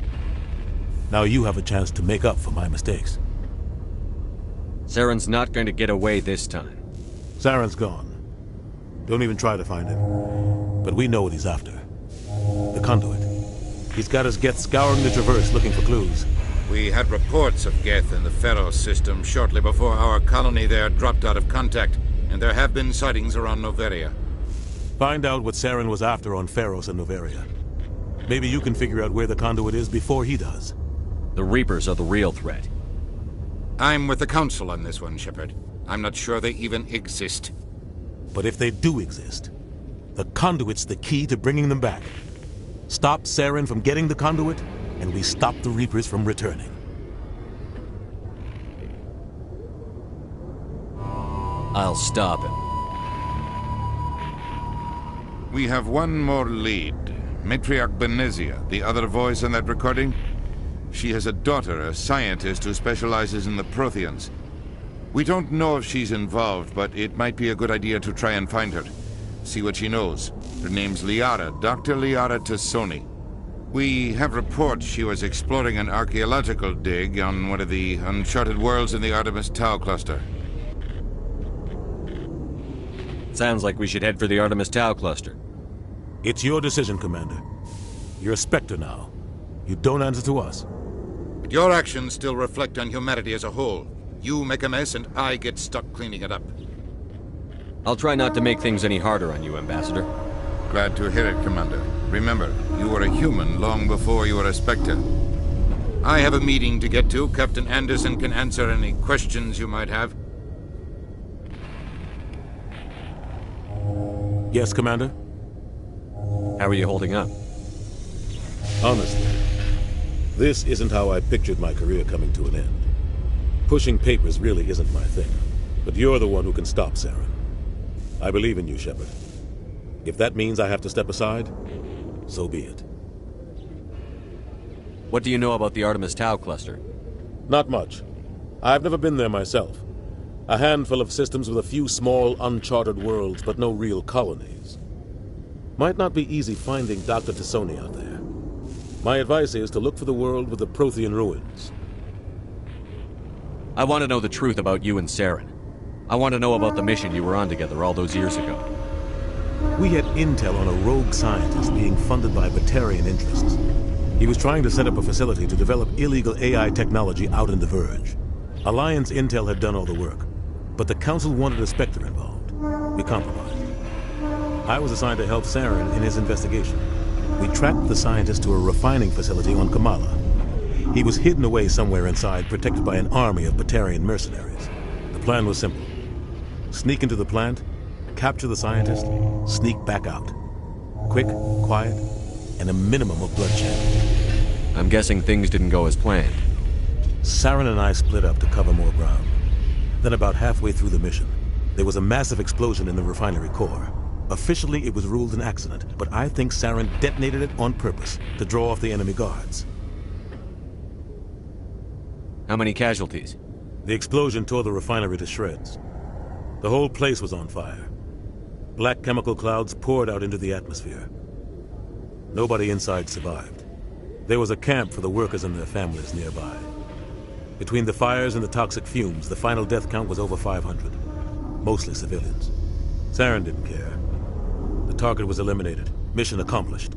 Now you have a chance to make up for my mistakes. Saren's not going to get away this time. Saren's gone. Don't even try to find him. But we know what he's after. The Conduit. He's got his Geth scouring the Traverse looking for clues. We had reports of Geth in the Pharos system shortly before our colony there dropped out of contact, and there have been sightings around Noveria. Find out what Saren was after on Pharos and Noveria. Maybe you can figure out where the Conduit is before he does. The Reapers are the real threat. I'm with the Council on this one, Shepard. I'm not sure they even exist. But if they do exist, the Conduit's the key to bringing them back. Stop Saren from getting the Conduit, and we stop the Reapers from returning. I'll stop him. We have one more lead. Matriarch Benezia, the other voice in that recording. She has a daughter, a scientist who specializes in the Protheans. We don't know if she's involved, but it might be a good idea to try and find her. See what she knows. Her name's Liara, Dr. Liara Tassoni. We have reports she was exploring an archaeological dig on one of the uncharted worlds in the Artemis Tau cluster. Sounds like we should head for the Artemis Tau cluster. It's your decision, Commander. You're a Spectre now. You don't answer to us. But your actions still reflect on humanity as a whole. You make a mess and I get stuck cleaning it up. I'll try not to make things any harder on you, Ambassador. Glad to hear it, Commander. Remember, you were a human long before you were a Spectre. I have a meeting to get to. Captain Anderson can answer any questions you might have. Yes, Commander? How are you holding up? Honestly, this isn't how I pictured my career coming to an end. Pushing papers really isn't my thing. But you're the one who can stop Saren. I believe in you, Shepard. If that means I have to step aside, so be it. What do you know about the Artemis Tau cluster? Not much. I've never been there myself. A handful of systems with a few small, uncharted worlds, but no real colonies. Might not be easy finding Dr. Tassoni out there. My advice is to look for the world with the Prothean ruins. I want to know the truth about you and Saren. I want to know about the mission you were on together all those years ago. We had intel on a rogue scientist being funded by Batarian interests. He was trying to set up a facility to develop illegal AI technology out in the Verge. Alliance intel had done all the work, but the Council wanted a Spectre involved. We compromised. I was assigned to help Saren in his investigation. We tracked the scientist to a refining facility on Kamala. He was hidden away somewhere inside, protected by an army of Batarian mercenaries. The plan was simple. Sneak into the plant, capture the scientist, sneak back out. Quick, quiet, and a minimum of bloodshed. I'm guessing things didn't go as planned. Saren and I split up to cover more ground. Then about halfway through the mission, there was a massive explosion in the refinery core. Officially, it was ruled an accident, but I think Saren detonated it on purpose to draw off the enemy guards. How many casualties? The explosion tore the refinery to shreds. The whole place was on fire. Black chemical clouds poured out into the atmosphere. Nobody inside survived. There was a camp for the workers and their families nearby. Between the fires and the toxic fumes, the final death count was over 500. Mostly civilians. Saren didn't care. The target was eliminated, mission accomplished,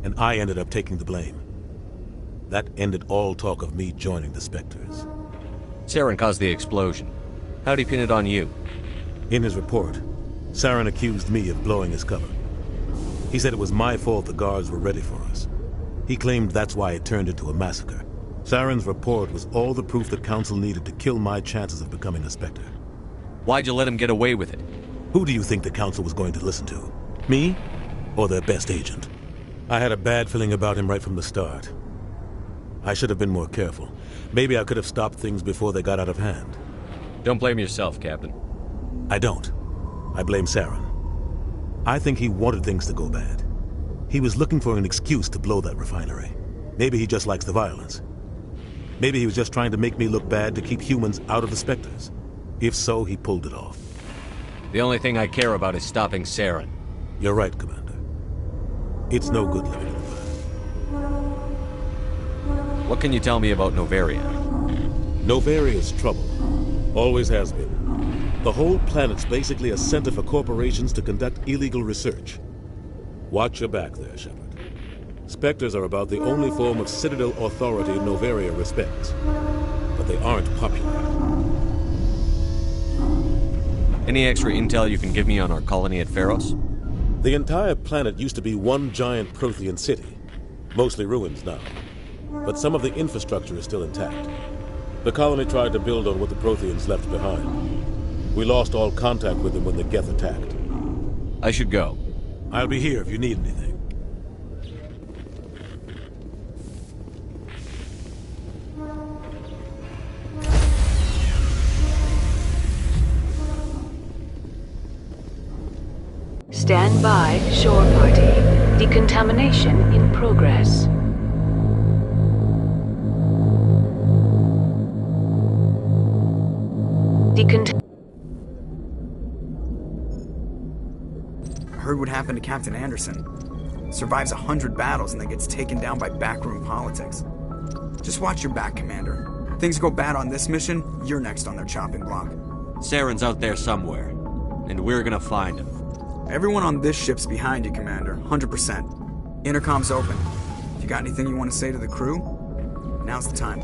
and I ended up taking the blame. That ended all talk of me joining the Spectres. Saren caused the explosion. How'd he pin it on you? In his report, Saren accused me of blowing his cover. He said it was my fault the guards were ready for us. He claimed that's why it turned into a massacre. Saren's report was all the proof the Council needed to kill my chances of becoming a Spectre. Why'd you let him get away with it? Who do you think the Council was going to listen to? Me? Or their best agent? I had a bad feeling about him right from the start. I should have been more careful. Maybe I could have stopped things before they got out of hand. Don't blame yourself, Captain. I don't. I blame Saren. I think he wanted things to go bad. He was looking for an excuse to blow that refinery. Maybe he just likes the violence. Maybe he was just trying to make me look bad to keep humans out of the Spectres. If so, he pulled it off. The only thing I care about is stopping Saren. You're right, Commander. It's no good living in the past. What can you tell me about Noveria? Noveria's trouble. Always has been. The whole planet's basically a center for corporations to conduct illegal research. Watch your back there, Shepard. Spectres are about the only form of Citadel authority Noveria respects. But they aren't popular. Any extra intel you can give me on our colony at Feros? The entire planet used to be one giant Prothean city. Mostly ruins now. But some of the infrastructure is still intact. The colony tried to build on what the Protheans left behind. We lost all contact with them when the Geth attacked. I should go. I'll be here if you need anything. Stand by, shore party. Decontamination in progress. I heard what happened to Captain Anderson. Survives 100 battles and then gets taken down by backroom politics. Just watch your back, Commander. Things go bad on this mission, you're next on their chopping block. Saren's out there somewhere, and we're gonna find him. Everyone on this ship's behind you, Commander. 100%. Intercom's open. If you got anything you want to say to the crew, now's the time.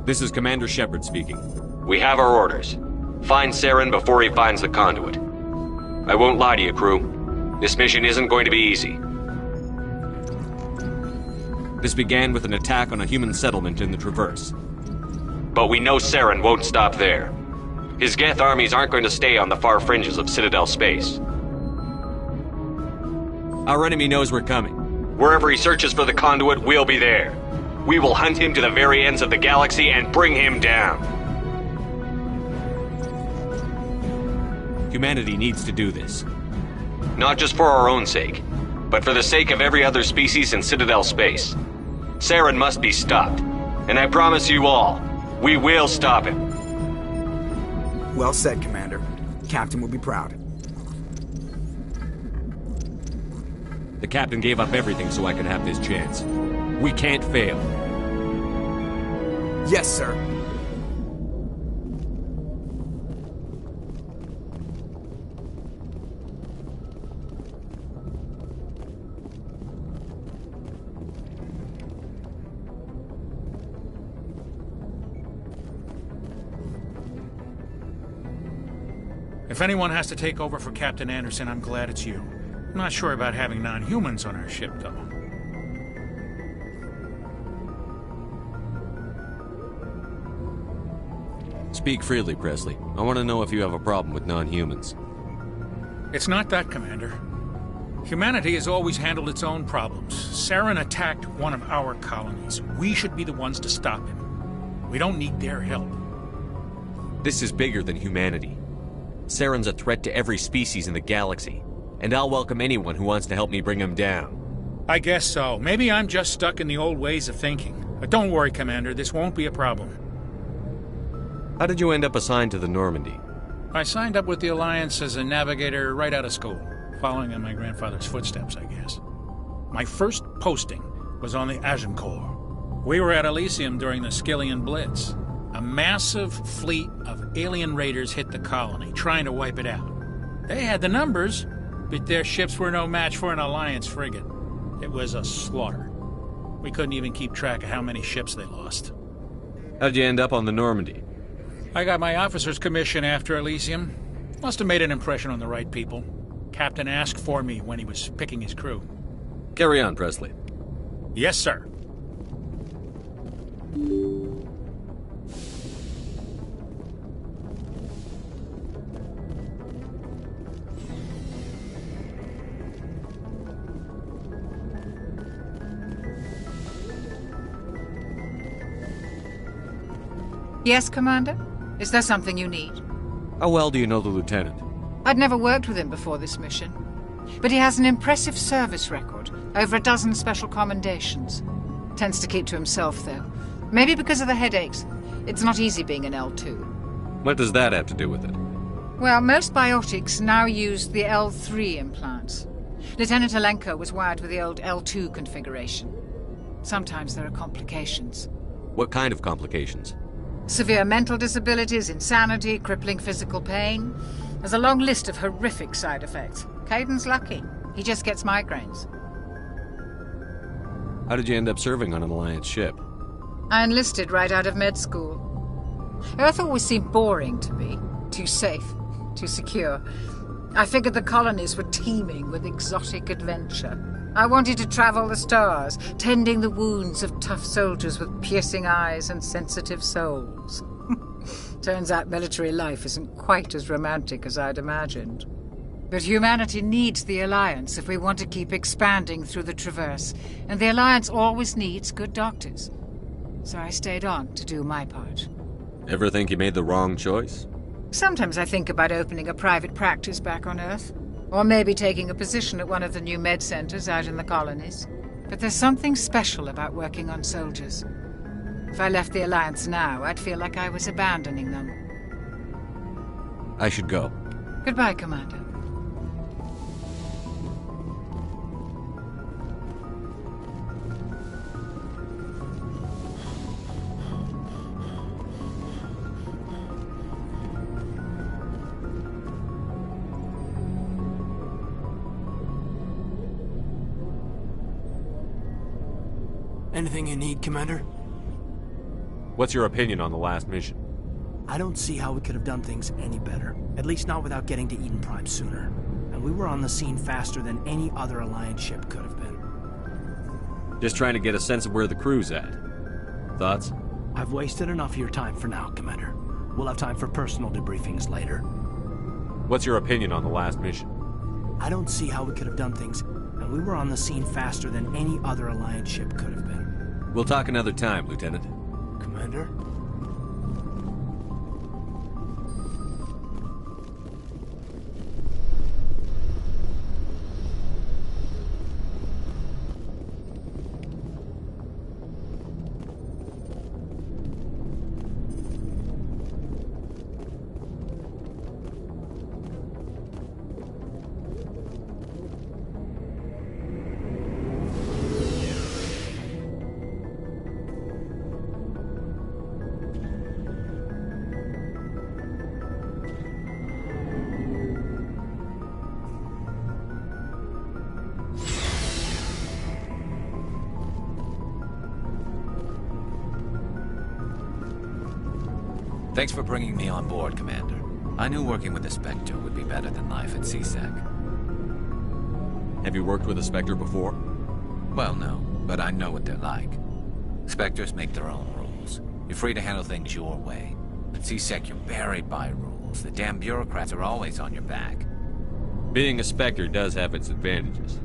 This is Commander Shepard speaking. We have our orders. Find Saren before he finds the conduit. I won't lie to you, crew. This mission isn't going to be easy. This began with an attack on a human settlement in the Traverse. But we know Saren won't stop there. His Geth armies aren't going to stay on the far fringes of Citadel space. Our enemy knows we're coming. Wherever he searches for the conduit, we'll be there. We will hunt him to the very ends of the galaxy and bring him down. Humanity needs to do this. Not just for our own sake, but for the sake of every other species in Citadel space. Saren must be stopped. And I promise you all, we will stop him. Well said, Commander. Captain will be proud. The captain gave up everything so I could have this chance. We can't fail. Yes, sir. If anyone has to take over for Captain Anderson, I'm glad it's you. I'm not sure about having non-humans on our ship, though. Speak freely, Presley. I want to know if you have a problem with non-humans. It's not that, Commander. Humanity has always handled its own problems. Saren attacked one of our colonies. We should be the ones to stop him. We don't need their help. This is bigger than humanity. Saren's a threat to every species in the galaxy, and I'll welcome anyone who wants to help me bring him down. I guess so. Maybe I'm just stuck in the old ways of thinking. But don't worry, Commander, this won't be a problem. How did you end up assigned to the Normandy? I signed up with the Alliance as a navigator right out of school, following in my grandfather's footsteps, I guess. My first posting was on the Agincourt. We were at Elysium during the Skillian Blitz. A massive fleet of alien raiders hit the colony, trying to wipe it out. They had the numbers, but their ships were no match for an Alliance frigate. It was a slaughter. We couldn't even keep track of how many ships they lost. How did you end up on the Normandy? I got my officer's commission after Elysium. Must have made an impression on the right people. Captain asked for me when he was picking his crew. Carry on, Presley. Yes, sir. Yes, Commander? Is there something you need? How well do you know the Lieutenant? I'd never worked with him before this mission. But he has an impressive service record, over a dozen special commendations. Tends to keep to himself, though. Maybe because of the headaches. It's not easy being an L2. What does that have to do with it? Well, most biotics now use the L3 implants. Lieutenant Alenko was wired with the old L2 configuration. Sometimes there are complications. What kind of complications? Severe mental disabilities, insanity, crippling physical pain. There's a long list of horrific side effects. Caden's lucky. He just gets migraines. How did you end up serving on an Alliance ship? I enlisted right out of med school. Earth always seemed boring to me. Too safe, too secure. I figured the colonies were teeming with exotic adventure. I wanted to travel the stars, tending the wounds of tough soldiers with piercing eyes and sensitive souls. Turns out military life isn't quite as romantic as I'd imagined. But humanity needs the Alliance if we want to keep expanding through the Traverse, and the Alliance always needs good doctors. So I stayed on to do my part. Ever think you made the wrong choice? Sometimes I think about opening a private practice back on Earth. Or maybe taking a position at one of the new med centers out in the colonies. But there's something special about working on soldiers. If I left the Alliance now, I'd feel like I was abandoning them. I should go. Goodbye, Commander. Anything you need, Commander? What's your opinion on the last mission? I don't see how we could have done things any better. At least not without getting to Eden Prime sooner. And we were on the scene faster than any other Alliance ship could have been. Just trying to get a sense of where the crew's at. Thoughts? I've wasted enough of your time for now, Commander. We'll have time for personal debriefings later. What's your opinion on the last mission? I don't see how we could have done things, and we were on the scene faster than any other Alliance ship could have been. We'll talk another time, Lieutenant. Commander? Thanks for bringing me on board, Commander. I knew working with the Spectre would be better than life at CSEC. Have you worked with a Spectre before? Well, no, but I know what they're like. Spectres make their own rules. You're free to handle things your way. At CSEC, you're buried by rules. The damn bureaucrats are always on your back. Being a Spectre does have its advantages.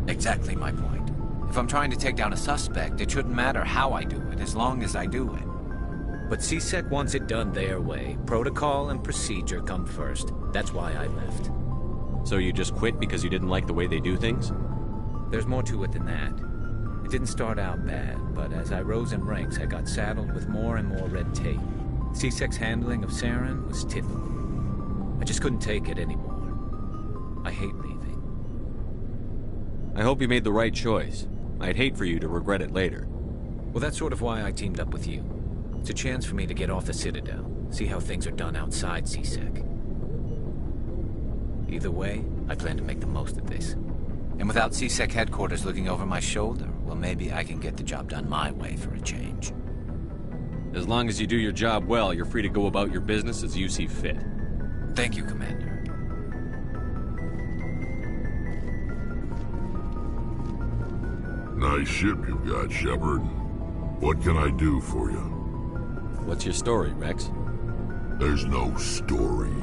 Exactly my point. If I'm trying to take down a suspect, it shouldn't matter how I do it, as long as I do it. But CSEC wants it done their way. Protocol and procedure come first. That's why I left. So you just quit because you didn't like the way they do things? There's more to it than that. It didn't start out bad, but as I rose in ranks, I got saddled with more and more red tape. C-Sec's handling of Saren was typical. I just couldn't take it anymore. I hate leaving. I hope you made the right choice. I'd hate for you to regret it later. Well, that's sort of why I teamed up with you. It's a chance for me to get off the Citadel, see how things are done outside C-Sec. Either way, I plan to make the most of this. And without C-Sec headquarters looking over my shoulder, well, maybe I can get the job done my way for a change. As long as you do your job well, you're free to go about your business as you see fit. Thank you, Commander. Nice ship you've got, Shepard. What can I do for you? What's your story, Rex? There's no story.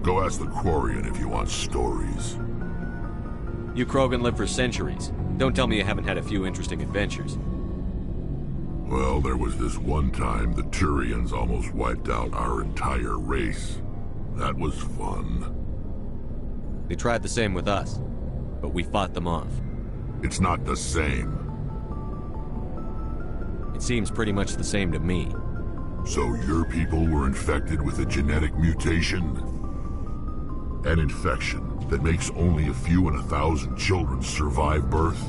Go ask the Quarian if you want stories. You Krogan lived for centuries. Don't tell me you haven't had a few interesting adventures. Well, there was this one time the Turians almost wiped out our entire race. That was fun. They tried the same with us, but we fought them off. It's not the same. It seems pretty much the same to me. So your people were infected with a genetic mutation? An infection that makes only a few in 1,000 children survive birth?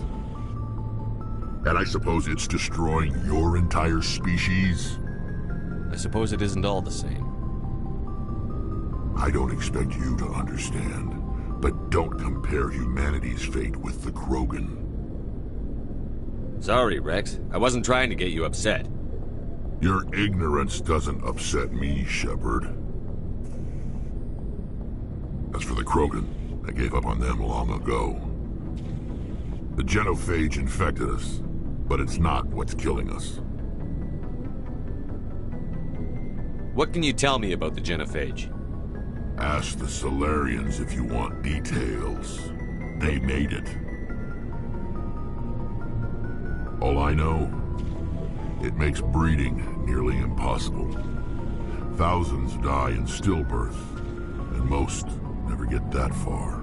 And I suppose it's destroying your entire species? I suppose it isn't all the same. I don't expect you to understand, but don't compare humanity's fate with the Krogan. Sorry, Rex. I wasn't trying to get you upset. Your ignorance doesn't upset me, Shepard. As for the Krogan, I gave up on them long ago. The genophage infected us, but it's not what's killing us. What can you tell me about the genophage? Ask the Solarians if you want details. They made it. All I know, it makes breeding nearly impossible. Thousands die in stillbirth, and most never get that far.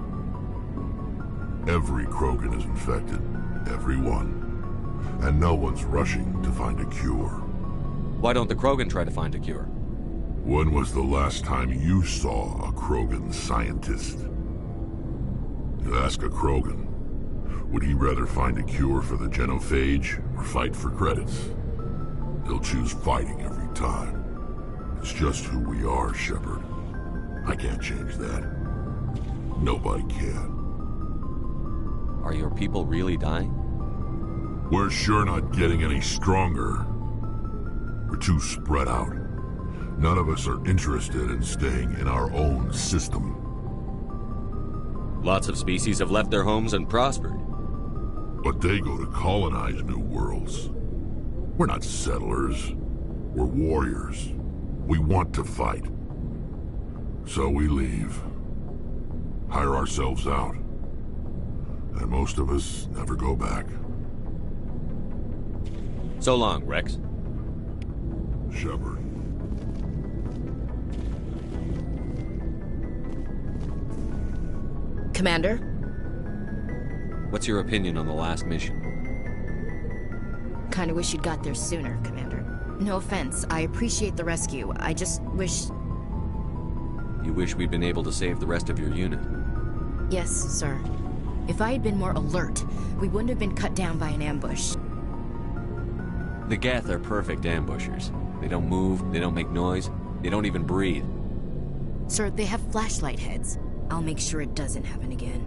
Every Krogan is infected, every one. And no one's rushing to find a cure. Why don't the Krogan try to find a cure? When was the last time you saw a Krogan scientist? You ask a Krogan, would he rather find a cure for the genophage or fight for credits? He'll choose fighting every time. It's just who we are, Shepard. I can't change that. Nobody can. Are your people really dying? We're sure not getting any stronger. We're too spread out. None of us are interested in staying in our own system. Lots of species have left their homes and prospered. But they go to colonize new worlds. We're not settlers. We're warriors. We want to fight. So we leave. Hire ourselves out. And most of us never go back. So long, Rex. Shepard. Commander? What's your opinion on the last mission? Kinda wish you'd got there sooner, Commander. No offense, I appreciate the rescue. I just wish... You wish we'd been able to save the rest of your unit? Yes, sir. If I had been more alert, we wouldn't have been cut down by an ambush. The Geth are perfect ambushers. They don't move, they don't make noise, they don't even breathe. Sir, they have flashlight heads. I'll make sure it doesn't happen again.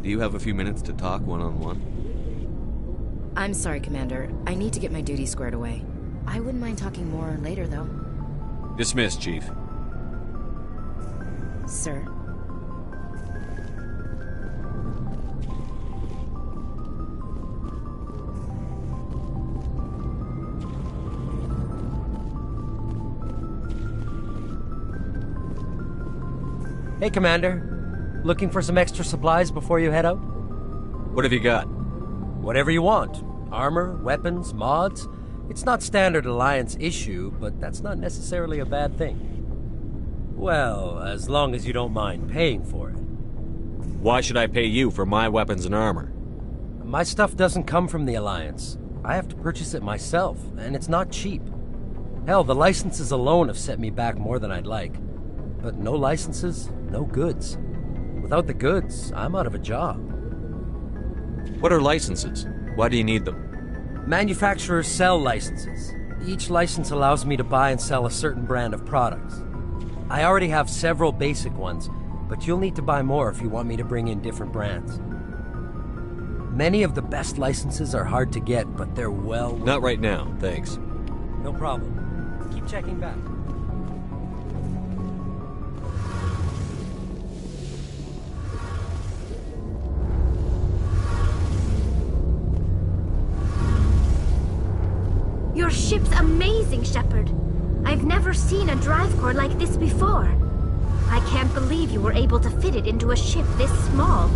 Do you have a few minutes to talk one-on-one? I'm sorry, Commander. I need to get my duty squared away. I wouldn't mind talking more later, though. Dismissed, Chief. Sir. Hey, Commander. Looking for some extra supplies before you head out? What have you got? Whatever you want. Armor, weapons, mods. It's not standard Alliance issue, but that's not necessarily a bad thing. Well, as long as you don't mind paying for it. Why should I pay you for my weapons and armor? My stuff doesn't come from the Alliance. I have to purchase it myself, and it's not cheap. Hell, the licenses alone have set me back more than I'd like. But no licenses, no goods. Without the goods, I'm out of a job. What are licenses? Why do you need them? Manufacturers sell licenses. Each license allows me to buy and sell a certain brand of products. I already have several basic ones, but you'll need to buy more if you want me to bring in different brands. Many of the best licenses are hard to get, but they're well... Not right now, thanks. No problem. Keep checking back. Your ship's amazing, Shepard. I've never seen a drive core like this before. I can't believe you were able to fit it into a ship this small.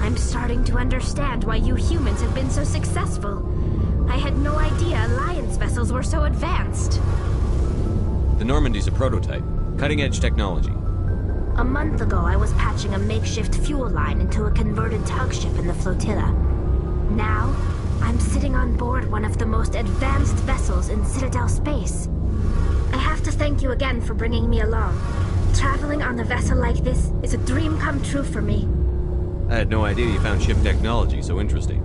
I'm starting to understand why you humans have been so successful. I had no idea Alliance vessels were so advanced. The Normandy's a prototype. Cutting-edge technology. A month ago, I was patching a makeshift fuel line into a converted tug ship in the flotilla. Now, I'm sitting on board one of the most advanced vessels in Citadel space. I have to thank you again for bringing me along. Traveling on a vessel like this is a dream come true for me. I had no idea you found ship technology so interesting.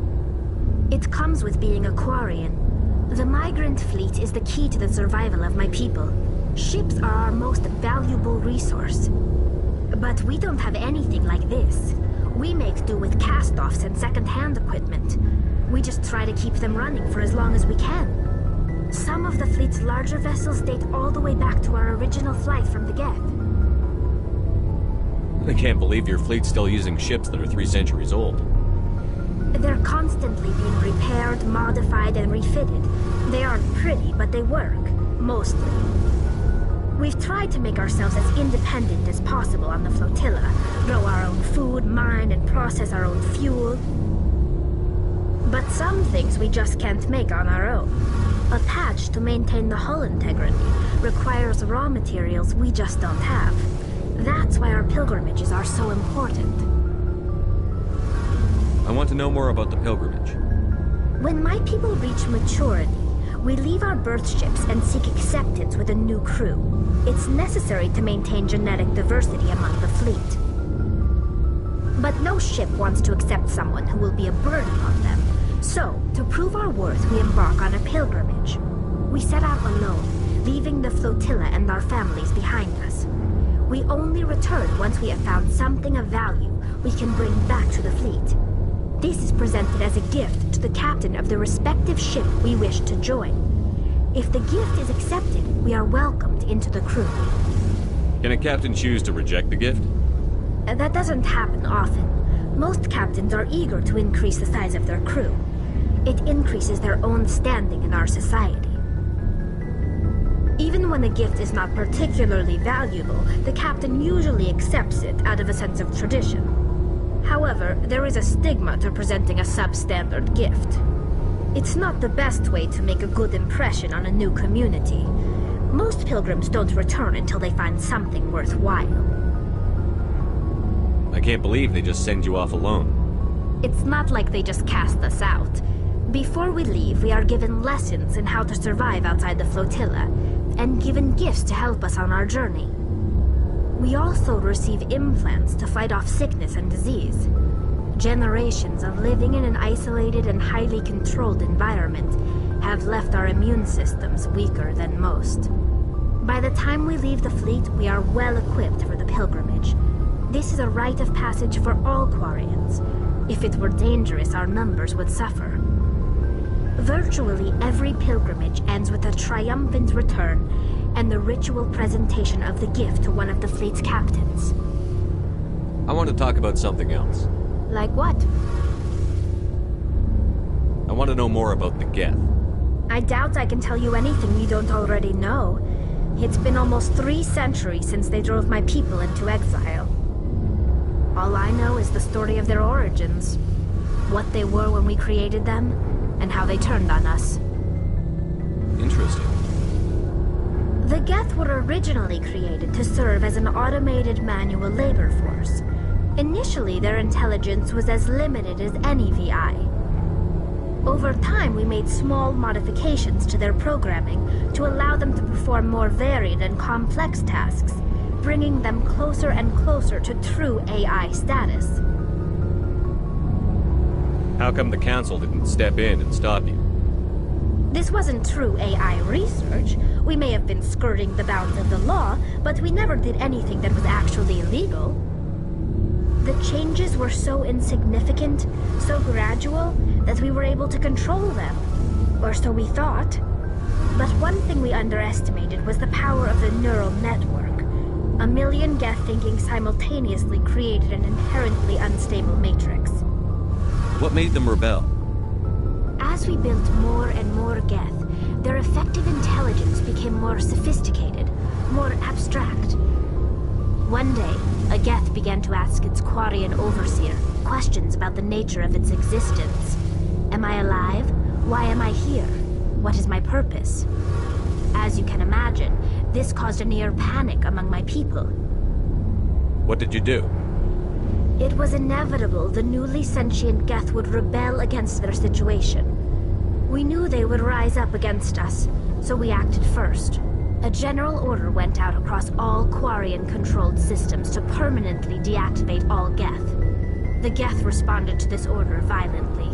It comes with being a Quarian. The migrant fleet is the key to the survival of my people. Ships are our most valuable resource. But we don't have anything like this. We make do with cast-offs and second-hand equipment. We just try to keep them running for as long as we can. Some of the fleet's larger vessels date all the way back to our original flight from the Geth. I can't believe your fleet's still using ships that are 3 centuries old. They're constantly being repaired, modified, and refitted. They aren't pretty, but they work. Mostly. We've tried to make ourselves as independent as possible on the flotilla. Grow our own food, mine, and process our own fuel. But some things we just can't make on our own. A patch to maintain the hull integrity requires raw materials we just don't have. That's why our pilgrimages are so important. I want to know more about the pilgrimage. When my people reach maturity, we leave our birth ships and seek acceptance with a new crew. It's necessary to maintain genetic diversity among the fleet. But no ship wants to accept someone who will be a burden on them. So, to prove our worth, we embark on a pilgrimage. We set out alone, leaving the flotilla and our families behind us. We only return once we have found something of value we can bring back to the fleet. This is presented as a gift to the captain of the respective ship we wish to join. If the gift is accepted, we are welcomed into the crew. Can a captain choose to reject the gift? That doesn't happen often. Most captains are eager to increase the size of their crew. It increases their own standing in our society. Even when the gift is not particularly valuable, the captain usually accepts it out of a sense of tradition. However, there is a stigma to presenting a substandard gift. It's not the best way to make a good impression on a new community. Most pilgrims don't return until they find something worthwhile. I can't believe they just send you off alone. It's not like they just cast us out. Before we leave, we are given lessons in how to survive outside the flotilla, and given gifts to help us on our journey. We also receive implants to fight off sickness and disease. Generations of living in an isolated and highly controlled environment have left our immune systems weaker than most. By the time we leave the fleet, we are well equipped for the pilgrimage. This is a rite of passage for all Quarians. If it were dangerous, our numbers would suffer. Virtually every pilgrimage ends with a triumphant return and the ritual presentation of the gift to one of the fleet's captains. I want to talk about something else. Like what? I want to know more about the Geth. I doubt I can tell you anything you don't already know. It's been almost 3 centuries since they drove my people into exile. All I know is the story of their origins. What they were when we created them, and how they turned on us. Interesting. The Geth were originally created to serve as an automated manual labor force. Initially, their intelligence was as limited as any VI. Over time, we made small modifications to their programming to allow them to perform more varied and complex tasks, bringing them closer and closer to true AI status. How come the Council didn't step in and stop you? This wasn't true AI research. We may have been skirting the bounds of the law, but we never did anything that was actually illegal. The changes were so insignificant, so gradual, that we were able to control them. Or so we thought. But one thing we underestimated was the power of the neural network. A million Geth thinking simultaneously created an inherently unstable matrix. What made them rebel? As we built more and more Geth, their effective intelligence became more sophisticated, more abstract. One day, a Geth began to ask its Quarian overseer questions about the nature of its existence. Am I alive? Why am I here? What is my purpose? As you can imagine, this caused a near panic among my people. What did you do? It was inevitable the newly sentient Geth would rebel against their situation. We knew they would rise up against us, so we acted first. A general order went out across all Quarian-controlled systems to permanently deactivate all Geth. The Geth responded to this order violently.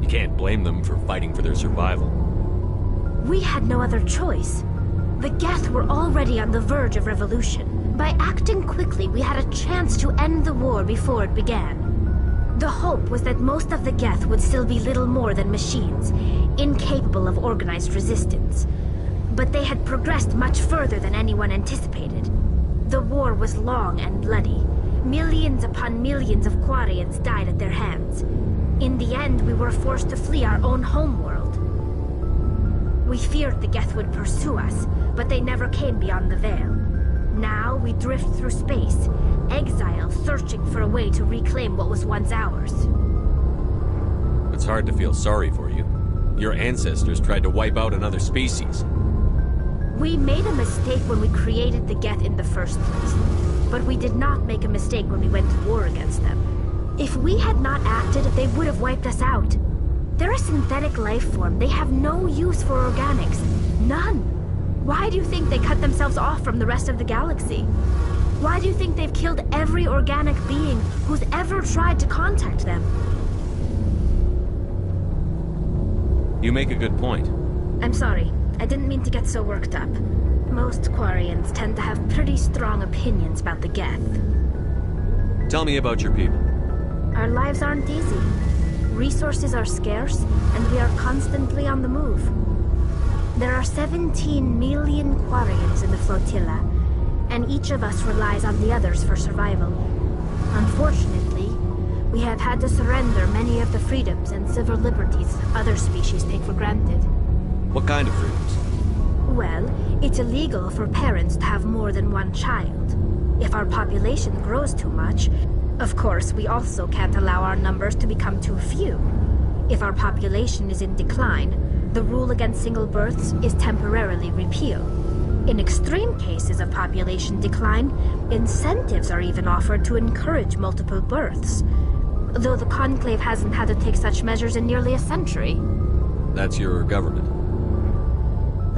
You can't blame them for fighting for their survival. We had no other choice. The Geth were already on the verge of revolution. By acting quickly, we had a chance to end the war before it began. The hope was that most of the Geth would still be little more than machines, incapable of organized resistance. But they had progressed much further than anyone anticipated. The war was long and bloody. Millions upon millions of Quarians died at their hands. In the end, we were forced to flee our own homeworld. We feared the Geth would pursue us, but they never came beyond the Veil. Now we drift through space, exile, searching for a way to reclaim what was once ours. It's hard to feel sorry for you. Your ancestors tried to wipe out another species. We made a mistake when we created the Geth in the first place, but we did not make a mistake when we went to war against them. If we had not acted, they would have wiped us out. They're a synthetic life form. They have no use for organics. None. Why do you think they cut themselves off from the rest of the galaxy? Why do you think they've killed every organic being who's ever tried to contact them? You make a good point. I'm sorry. I didn't mean to get so worked up. Most Quarians tend to have pretty strong opinions about the Geth. Tell me about your people. Our lives aren't easy. Resources are scarce, and we are constantly on the move. There are 17 million Quarians in the flotilla, and each of us relies on the others for survival. Unfortunately, we have had to surrender many of the freedoms and civil liberties other species take for granted. What kind of freedoms? Well, it's illegal for parents to have more than one child. If our population grows too much, of course, we also can't allow our numbers to become too few. If our population is in decline, the rule against single births is temporarily repealed. In extreme cases of population decline, incentives are even offered to encourage multiple births, though the Conclave hasn't had to take such measures in nearly a century. That's your government.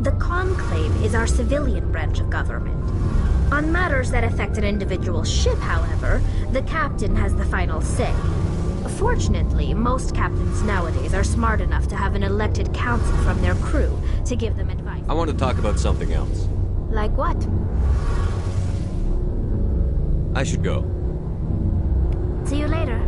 The Conclave is our civilian branch of government. On matters that affect an individual ship, however, the captain has the final say. Fortunately, most captains nowadays are smart enough to have an elected council from their crew to give them advice. I want to talk about something else. Like what? I should go. See you later.